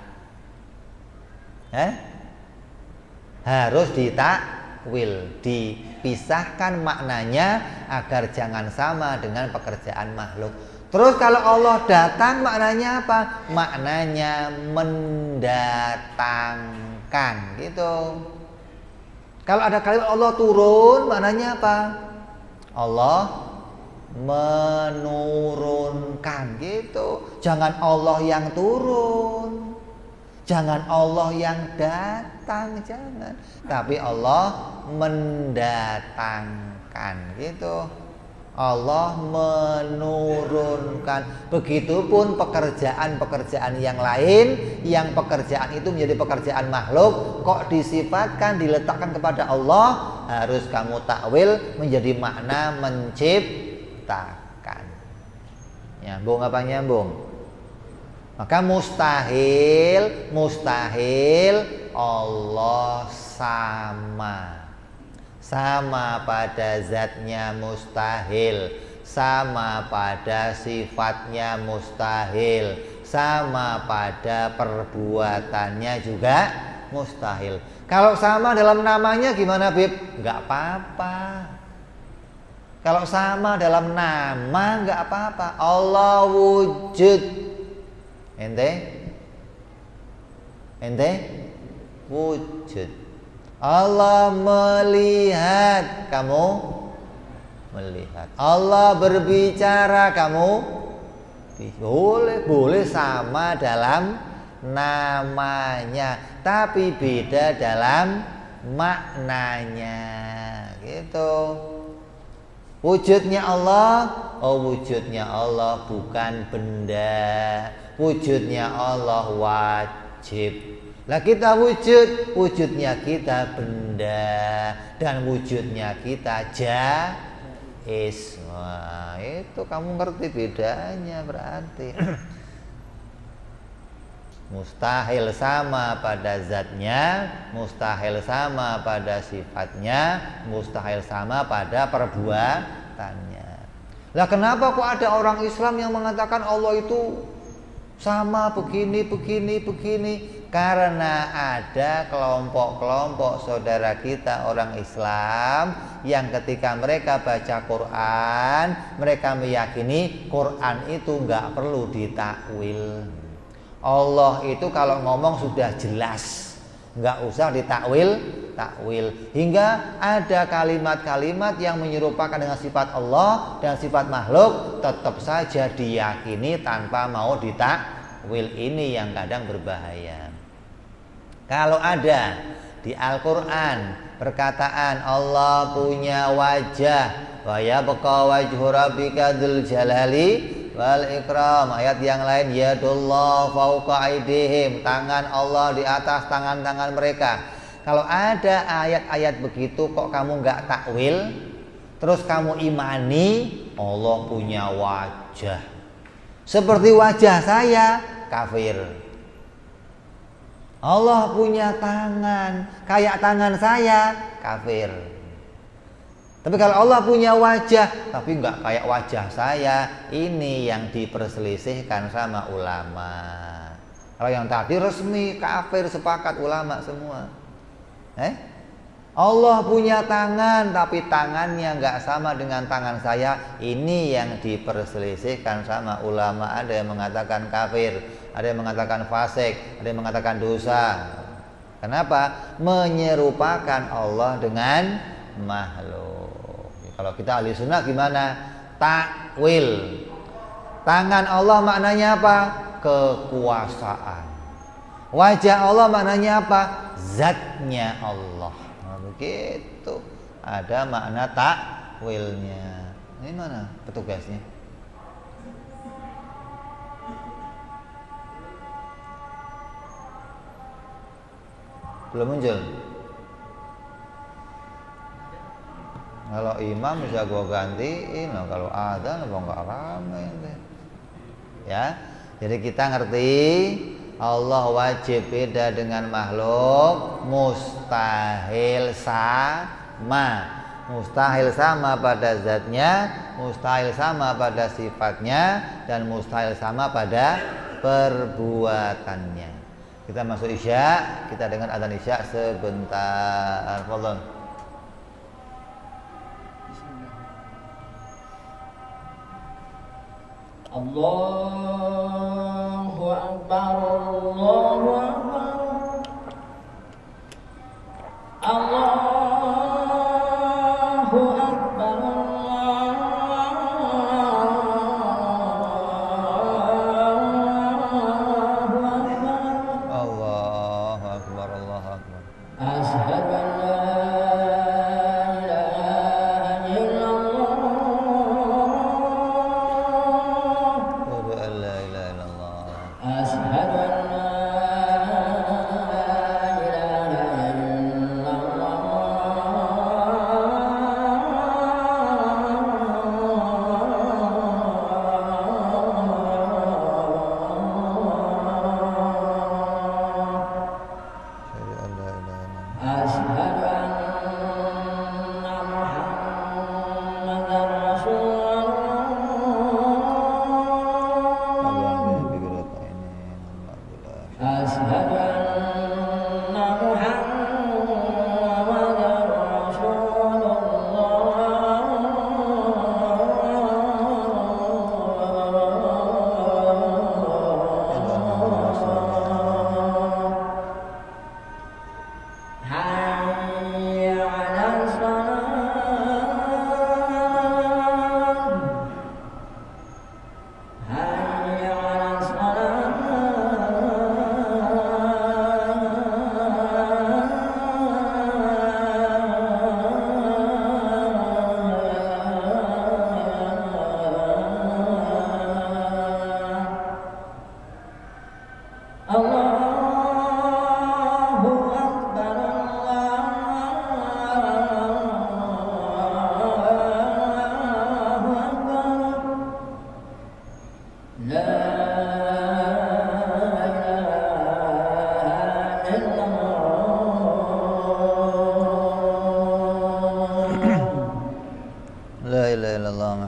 Harus ditakwil, dipisahkan maknanya agar jangan sama dengan pekerjaan makhluk. Terus kalau Allah datang maknanya apa? Maknanya mendatangkan gitu. Kalau ada kalimat Allah turun, maknanya apa? Allah menurunkan gitu. Jangan Allah yang turun, jangan Allah yang datang, jangan. Tapi Allah mendatangkan gitu. Allah menurunkan. Begitupun pekerjaan-pekerjaan yang lain, yang pekerjaan itu menjadi pekerjaan makhluk, kok disifatkan, diletakkan kepada Allah, harus kamu takwil menjadi makna menciptakan. Nyambung apa nyambung? Maka mustahil Allah sama pada zatnya mustahil, sama pada sifatnya mustahil, sama pada perbuatannya juga mustahil. Kalau sama dalam namanya gimana, Bib? Enggak apa-apa. Kalau sama dalam nama nggak apa-apa. Allah wujud. Ente wujud. Allah melihat, kamu melihat. Allah berbicara, kamu boleh sama dalam namanya, tapi beda dalam maknanya. Gitu. Wujudnya Allah, wujudnya Allah bukan benda. Wujudnya Allah wajib. Lah kita wujudnya kita benda, dan wujudnya kita jaiz. Wah, itu kamu ngerti bedanya berarti. Mustahil sama pada zatnya, mustahil sama pada sifatnya, mustahil sama pada perbuatannya. Lah kenapa kok ada orang Islam yang mengatakan Allah itu sama begini? Karena ada kelompok-kelompok saudara kita orang Islam yang ketika mereka baca Quran, mereka meyakini Quran itu nggak perlu ditakwil. Allah itu kalau ngomong sudah jelas, nggak usah ditakwil. Hingga ada kalimat-kalimat yang menyerupakan dengan sifat Allah dan sifat makhluk tetap saja diyakini tanpa mau ditakwil. Ini yang kadang berbahaya. Kalau ada di Al-Quran perkataan Allah punya wajah, wa yabqa wajhu rabbika dzul jalali wal ikram. Ayat yang lain, yadullah fauqa aidihim, tangan Allah di atas tangan-tangan mereka. Kalau ada ayat-ayat begitu kok kamu nggak takwil, terus kamu imani Allah punya wajah seperti wajah saya, kafir. Allah punya tangan kayak tangan saya, kafir. Tapi kalau Allah punya wajah tapi nggak kayak wajah saya, ini yang diperselisihkan sama ulama. Kalau yang tadi resmi kafir, sepakat ulama semua. Allah punya tangan tapi tangannya nggak sama dengan tangan saya, ini yang diperselisihkan sama ulama. Ada yang mengatakan kafir, ada yang mengatakan fasik, ada yang mengatakan dosa. Kenapa? Menyerupakan Allah dengan makhluk. Kalau kita ahli sunnah gimana? Takwil. Tangan Allah maknanya apa? Kekuasaan. Wajah Allah maknanya apa? Zatnya Allah. Nah, begitu. Ada makna takwilnya. Ini mana petugasnya? Belum muncul. Kalau imam bisa gua gantiin, kalau adzan apa enggak ramai. Ya. Jadi kita ngerti Allah wajib beda dengan makhluk, mustahil sama. Mustahil sama pada zatnya, mustahil sama pada sifatnya, dan mustahil sama pada perbuatannya. Kita masuk Isya, kita dengar adzan Isya sebentar. Fadhol. Allahu Akbar, Allahu Akbar, Allahu Akbar, Allahu Akbar, Allahu Akbar. Asyhadu an la ilaha illallah.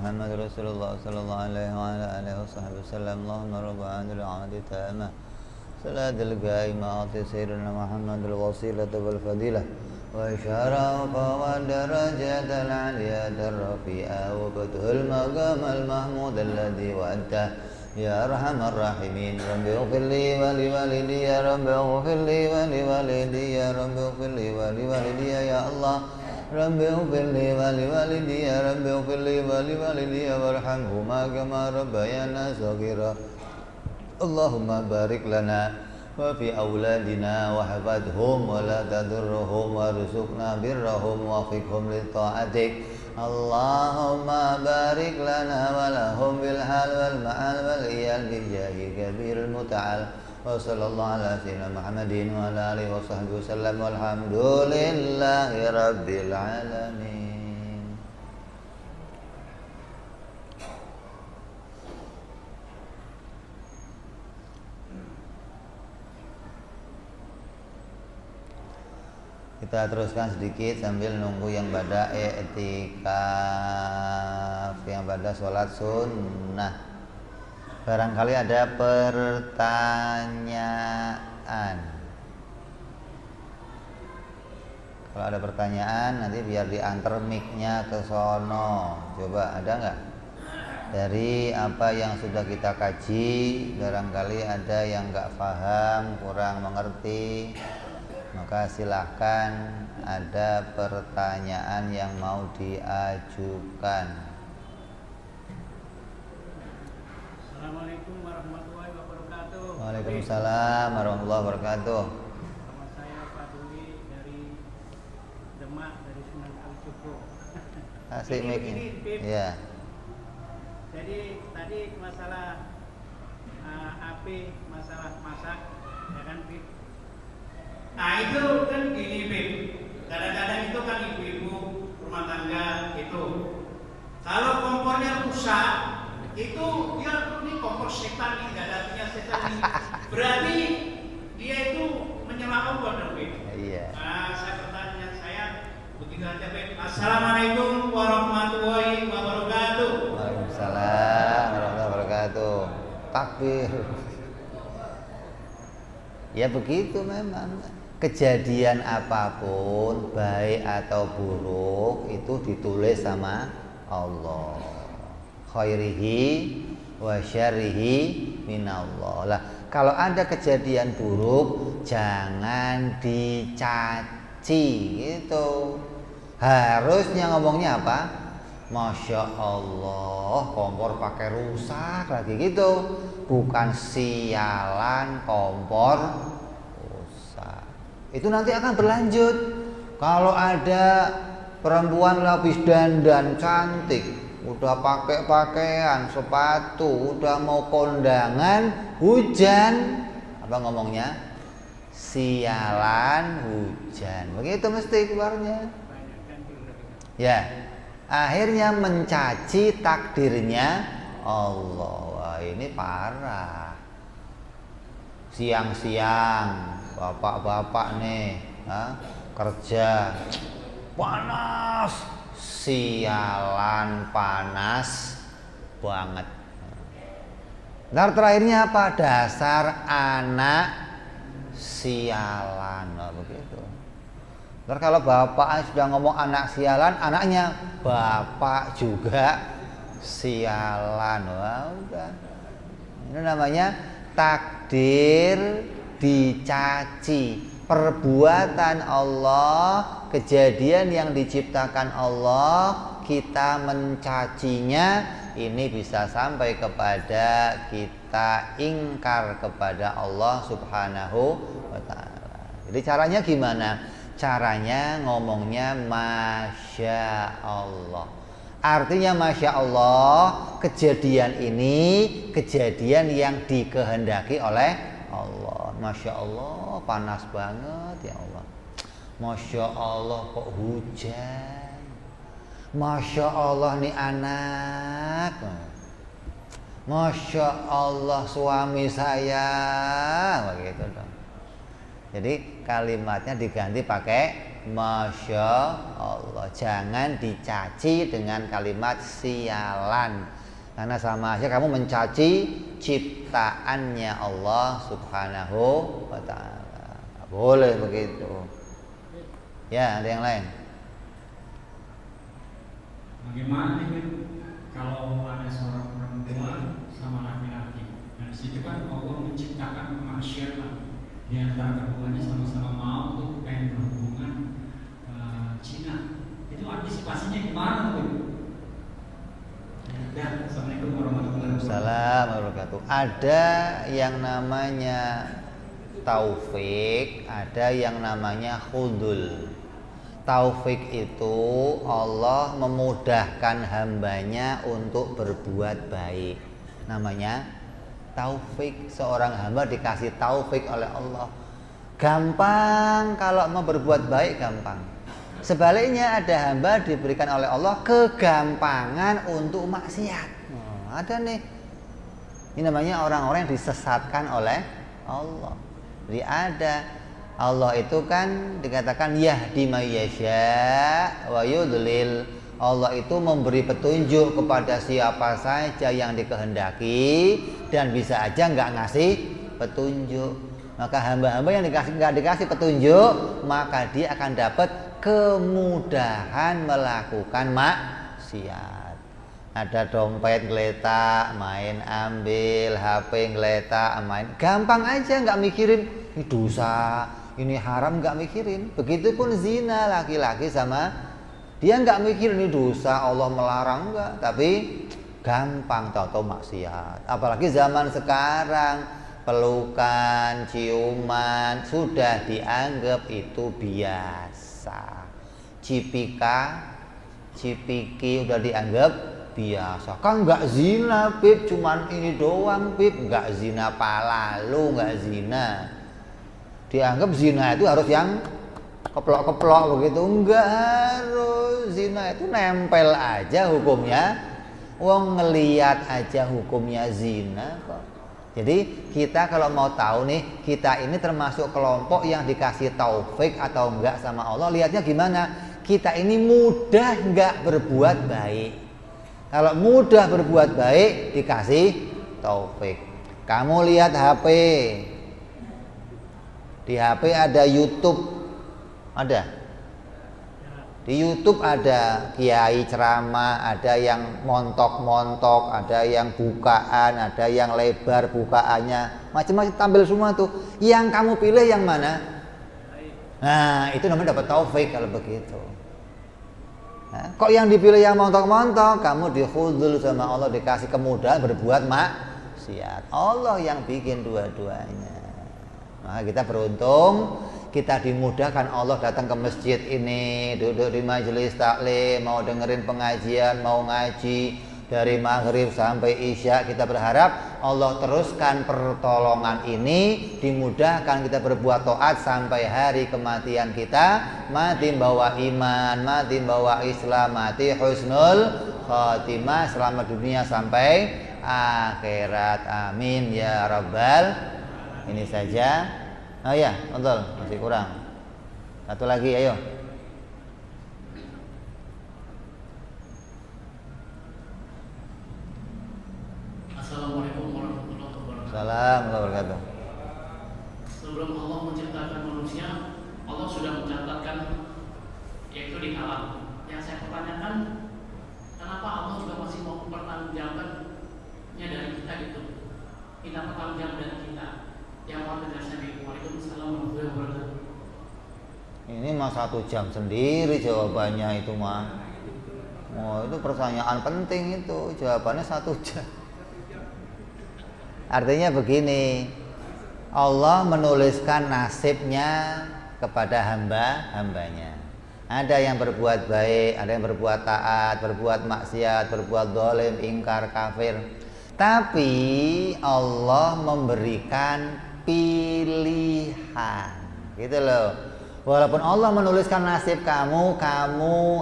محمد رسول الله صلى الله عليه وعلى آله وصحبه وسلم. اللهم رب هذه العهد التامة صلاة القائمة أعطي سيدنا محمد الوسيلة والفضيلة وإشارة والدرجات العالية الرفيعة وبته المقام المحمود الذي وعدته يا أرحم الراحمين. رب اغفر لي ولوالدي يا رب اغفر لي ولوالدي يا رب اغفر لي ولوالدي يا الله. رب اغفر لي ولوالدي يا رب اغفر لي ولوالدي وارحمهما كما ربيانا صغيرا. اللهم بارك لنا وفي أولادنا وحفظهم ولا تضرهم وارزقنا برهم ووفقهم لطاعتك. اللهم بارك لنا ولهم بالحال والمعال والإيال بجاه كبير المتعال. وصلى الله على سيدنا محمد وعلى آله وصحبه وسلم والحمد لله رب العالمين. Kita teruskan sedikit sambil nunggu yang pada i'tikaf, yang pada sholat sunnah. Barangkali ada pertanyaan. Kalau ada pertanyaan nanti biar diantar mic-nya ke sono. Coba ada nggak? Dari apa yang sudah kita kaji, barangkali ada yang nggak paham, kurang mengerti, maka silahkan ada pertanyaan yang mau diajukan. Assalamualaikum warahmatullahi wabarakatuh. Waalaikumsalam warahmatullahi wabarakatuh. Nama saya Pak Duli dari Demak, dari Sunan Kalijogo. Asik mic-nya. Pip. Iya. Jadi tadi masalah api, masalah masak, ya kan Pip? Nah itu kan gini Pip, kadang-kadang itu kan ibu-ibu rumah tangga itu kalau kompornya rusak itu ya ini kompor setan nih, gak ada artinya setan nih, berarti dia itu menyembah Allah dong Pip. Iya. Nah pertanyaan saya begitu aja Pip. Assalamualaikum warahmatullahi wabarakatuh. Waalaikumsalam warahmatullahi wabarakatuh. Takbir. Ya begitu memang. Kejadian apapun baik atau buruk itu ditulis sama Allah. Khairihi wa syarrihi minallah. Lah, kalau ada kejadian buruk jangan dicaci gitu. Harusnya ngomongnya apa? Masya Allah, kompor pakai rusak lagi gitu. Bukan sialan kompor rusak. Itu nanti akan berlanjut. Kalau ada perempuan habis dandan cantik, udah pakai pakaian, sepatu, udah mau kondangan, hujan, apa ngomongnya? Sialan hujan. Begitu mesti keluarnya. Ya, akhirnya mencaci takdirnya Allah. Wah, ini parah. Siang-siang bapak-bapak nih kerja panas, sialan panas banget. Ntar terakhirnya apa? Dasar anak sialan. Nah, begitu. Ntar kalau bapak sudah ngomong anak sialan, anaknya bapak juga sialan. Wah, udah. Ini namanya takdir dicaci. Perbuatan Allah, kejadian yang diciptakan Allah, kita mencacinya, ini bisa sampai kepada kita ingkar kepada Allah Subhanahu wa ta'ala. Jadi caranya gimana? Caranya ngomongnya Masya Allah. Artinya Masya Allah, kejadian ini kejadian yang dikehendaki oleh Allah. Masya Allah, panas banget ya Allah. Masya Allah kok hujan. Masya Allah nih anak. Masya Allah suami saya. Begitu dong. Jadi kalimatnya diganti pakai Masya Allah. Jangan dicaci dengan kalimat sialan, karena sama aja kamu mencaci ciptaannya Allah Subhanahu wa ta'ala. Nggak boleh begitu. Ya, ada yang lain. Bagaimana nih kalau ada seorang perempuan sama laki-laki, dan disitu kan Allah menciptakan kemanusiaan di antara keduanya sama-sama mau untuk pengen berhubungan Cina, itu antisipasinya gimana tuh? Ya, Assalamualaikum warahmatullahi wabarakatuh. Assalamualaikum warahmatullahi wabarakatuh. Ada yang namanya taufik, ada yang namanya khudul. Taufik itu Allah memudahkan hambanya untuk berbuat baik. Namanya taufik. Seorang hamba dikasih taufik oleh Allah. Gampang kalau mau berbuat baik, gampang. Sebaliknya ada hamba diberikan oleh Allah kegampangan untuk maksiat. Ada nih. Ini namanya orang-orang yang disesatkan oleh Allah. Jadi ada. Allah itu kan dikatakan yahdi may yasha wa yudlil. Allah itu memberi petunjuk kepada siapa saja yang dikehendaki, dan bisa aja nggak ngasih petunjuk. Maka hamba-hamba yang nggak dikasih petunjuk, maka dia akan dapat kemudahan melakukan maksiat. Ada dompet geletak, main ambil, HP geletak, main, gampang aja, nggak mikirin ini dosa, ini haram, nggak mikirin. Begitupun zina, laki-laki sama dia nggak mikirin ini dosa, Allah melarang, enggak, tapi gampang tahu maksiat. Apalagi zaman sekarang, pelukan, ciuman sudah dianggap itu biasa. Cipiki udah dianggap biasa. Kan nggak zina, Bib, cuman ini doang, Bib, nggak zina pala lu, nggak zina. Dianggap zina itu harus yang keplok-keplok begitu. Enggak harus. Zina itu nempel aja hukumnya. Wong ngeliat aja hukumnya zina kok. Jadi kita kalau mau tahu nih, kita ini termasuk kelompok yang dikasih taufik atau enggak sama Allah, lihatnya gimana? Kita ini mudah enggak berbuat baik. Kalau mudah berbuat baik, dikasih taufik. Kamu lihat HP. Di HP ada YouTube, ada. Di YouTube ada kiai ceramah, ada yang montok-montok, ada yang bukaan, ada yang lebar bukaannya, macam-macam tampil semua tuh. Yang kamu pilih yang mana? Nah, itu namanya dapat taufik kalau begitu. Nah, kok yang dipilih yang montok-montok, kamu dikhudul sama Allah, dikasih kemudahan berbuat maksiat. Allah yang bikin dua-duanya. Maka kita beruntung, kita dimudahkan Allah datang ke masjid ini, duduk di majelis taklim, mau dengerin pengajian, mau ngaji dari maghrib sampai isya. Kita berharap Allah teruskan pertolongan ini, dimudahkan kita berbuat taat sampai hari kematian kita, mati bawa iman, mati bawa Islam, mati husnul khatimah, selamat dunia sampai akhirat. Amin ya rabbal. Ini saja. Oh ya, betul, masih kurang. Satu lagi, ayo. Assalamualaikum warahmatullahi wabarakatuh. Assalamualaikum warahmatullahi wabarakatuh. Sebelum Allah menciptakan manusia, Allah sudah mencatatkan, yaitu di alam. Yang saya pertanyakan, kenapa Allah juga masih mau mempertanggungjawabkannya dari kita gitu? Kita pertanggungjawab dari kita. Yang mau menjelaskan. Waalaikumsalam warahmatullahi wabarakatuh. Ini mah 1 jam sendiri jawabannya itu mah. Oh, itu pertanyaan penting itu, jawabannya 1 jam. Artinya begini, Allah menuliskan nasibnya kepada hamba-hambanya. Ada yang berbuat baik, ada yang berbuat taat, berbuat maksiat, berbuat zalim, ingkar, kafir. Tapi Allah memberikan pilihan, gitu loh. Walaupun Allah menuliskan nasib kamu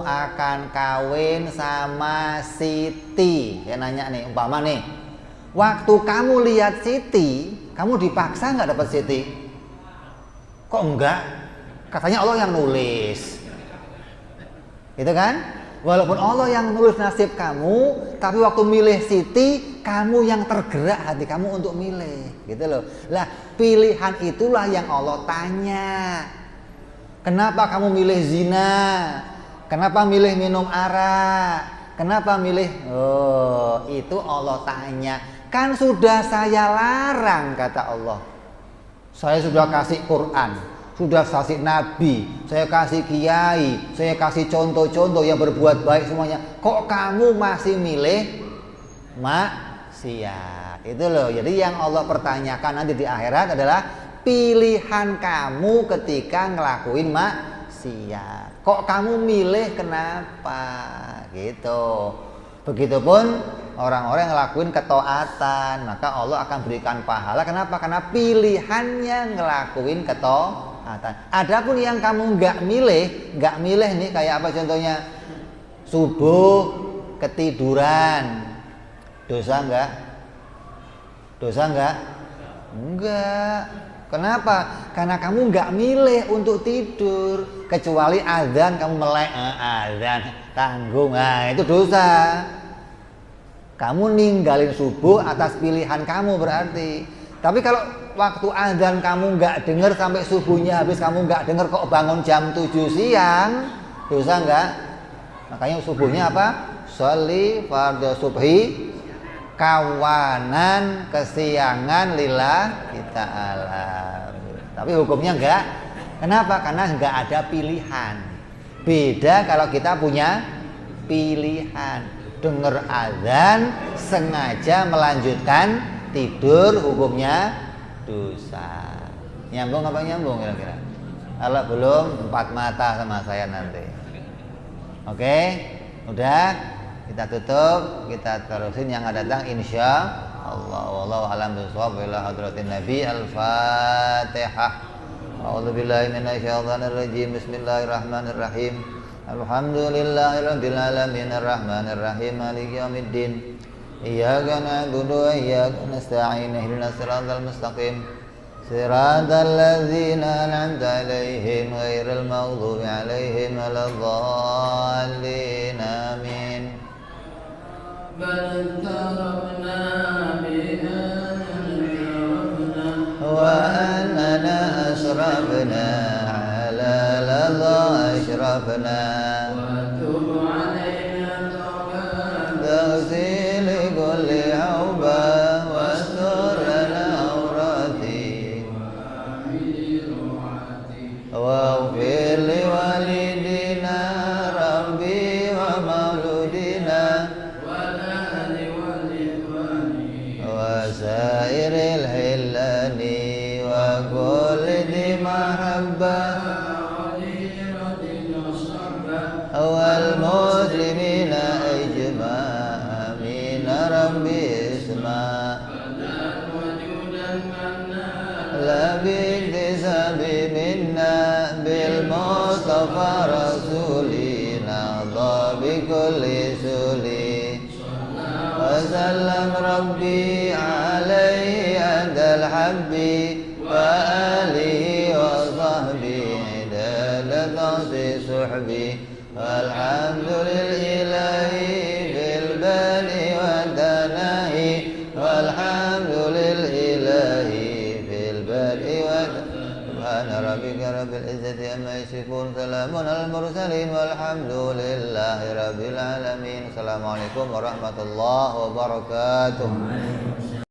akan kawin sama Siti. Ya nanya nih, umpama nih, waktu kamu lihat Siti, kamu dipaksa nggak dapat Siti? Kok enggak? Katanya Allah yang nulis. Itu kan? Walaupun Allah yang nulis nasib kamu, tapi waktu milih Siti, kamu yang tergerak hati kamu untuk milih, gitu loh. Lah, pilihan itulah yang Allah tanya. Kenapa kamu milih zina? Kenapa milih minum arak? Kenapa milih? Oh, itu Allah tanya. Kan sudah saya larang, kata Allah. Saya sudah kasih Quran, sudah kasih Nabi, saya kasih kiai, saya kasih contoh-contoh yang berbuat baik semuanya. Kok kamu masih milih maksiat? Itu loh. Jadi yang Allah pertanyakan nanti di akhirat adalah pilihan kamu ketika ngelakuin maksiat. Kok kamu milih kenapa? Gitu. Begitupun orang-orang yang ngelakuin ketaatan, maka Allah akan berikan pahala. Kenapa? Karena pilihannya ngelakuin ketaatan. Adapun yang kamu nggak milih nih, kayak apa contohnya? Subuh ketiduran, dosa nggak? Dosa nggak? Enggak. Kenapa? Karena kamu nggak milih untuk tidur. Kecuali azan kamu melek, azan tanggung, nah itu dosa. Kamu ninggalin subuh atas pilihan kamu berarti. Tapi kalau waktu azan kamu nggak dengar sampai subuhnya habis, kamu nggak dengar kok bangun jam 7 siang, dosa nggak? Makanya subuhnya apa? Sholli fardhu subhi kawanan kesiangan lillah ta'ala. Tapi hukumnya enggak. Kenapa? Karena enggak ada pilihan. Beda kalau kita punya pilihan. Dengar azan sengaja melanjutkan tidur, hukumnya dosa. Nyambung apa nyambung kira-kira? Kalau belum 4 mata sama saya nanti. Oke? Udah? Kita tutup, kita terusin yang ada datang insya Allah. Wallahu a'lam bishawab. Ila hadratin Nabi. Al-Fatihah. A'udzubillahi minasyaitonir rajim. Bismillahirrahmanirrahim. Alhamdulillahirabbil alamin arrahmanir rahim maliki yaumiddin. Iyyaka na'budu wa iyyaka nasta'in. Ihdinas siratal mustaqim. Siratal ladzina an'amta 'alaihim ghairil maghdubi 'alaihim waladdallin. Amin. بل اعترفنا وأننا أسرفنا على لظى أشرفنا وتب علينا توبة تغسيل كل عوبة واستر لنا عوراتي واغفر لوالدينا ربي ومولودنا وسائر الحلان وكل ذي محبة والمسلمين أجمع آمين ربي اسمع لا باكتساب منا بالمصطفى رسولنا نهضى بكل سولي وسلم ربي عليه عند الحب وآله وصحبه عدالة صحبي والحمد لله في البال والدناء والحمد لله في البال والدناء سبحان ربك رب العزة عما يصفون سلام على المرسلين والحمد لله رب العالمين. Assalamualaikum warahmatullahi wabarakatuh.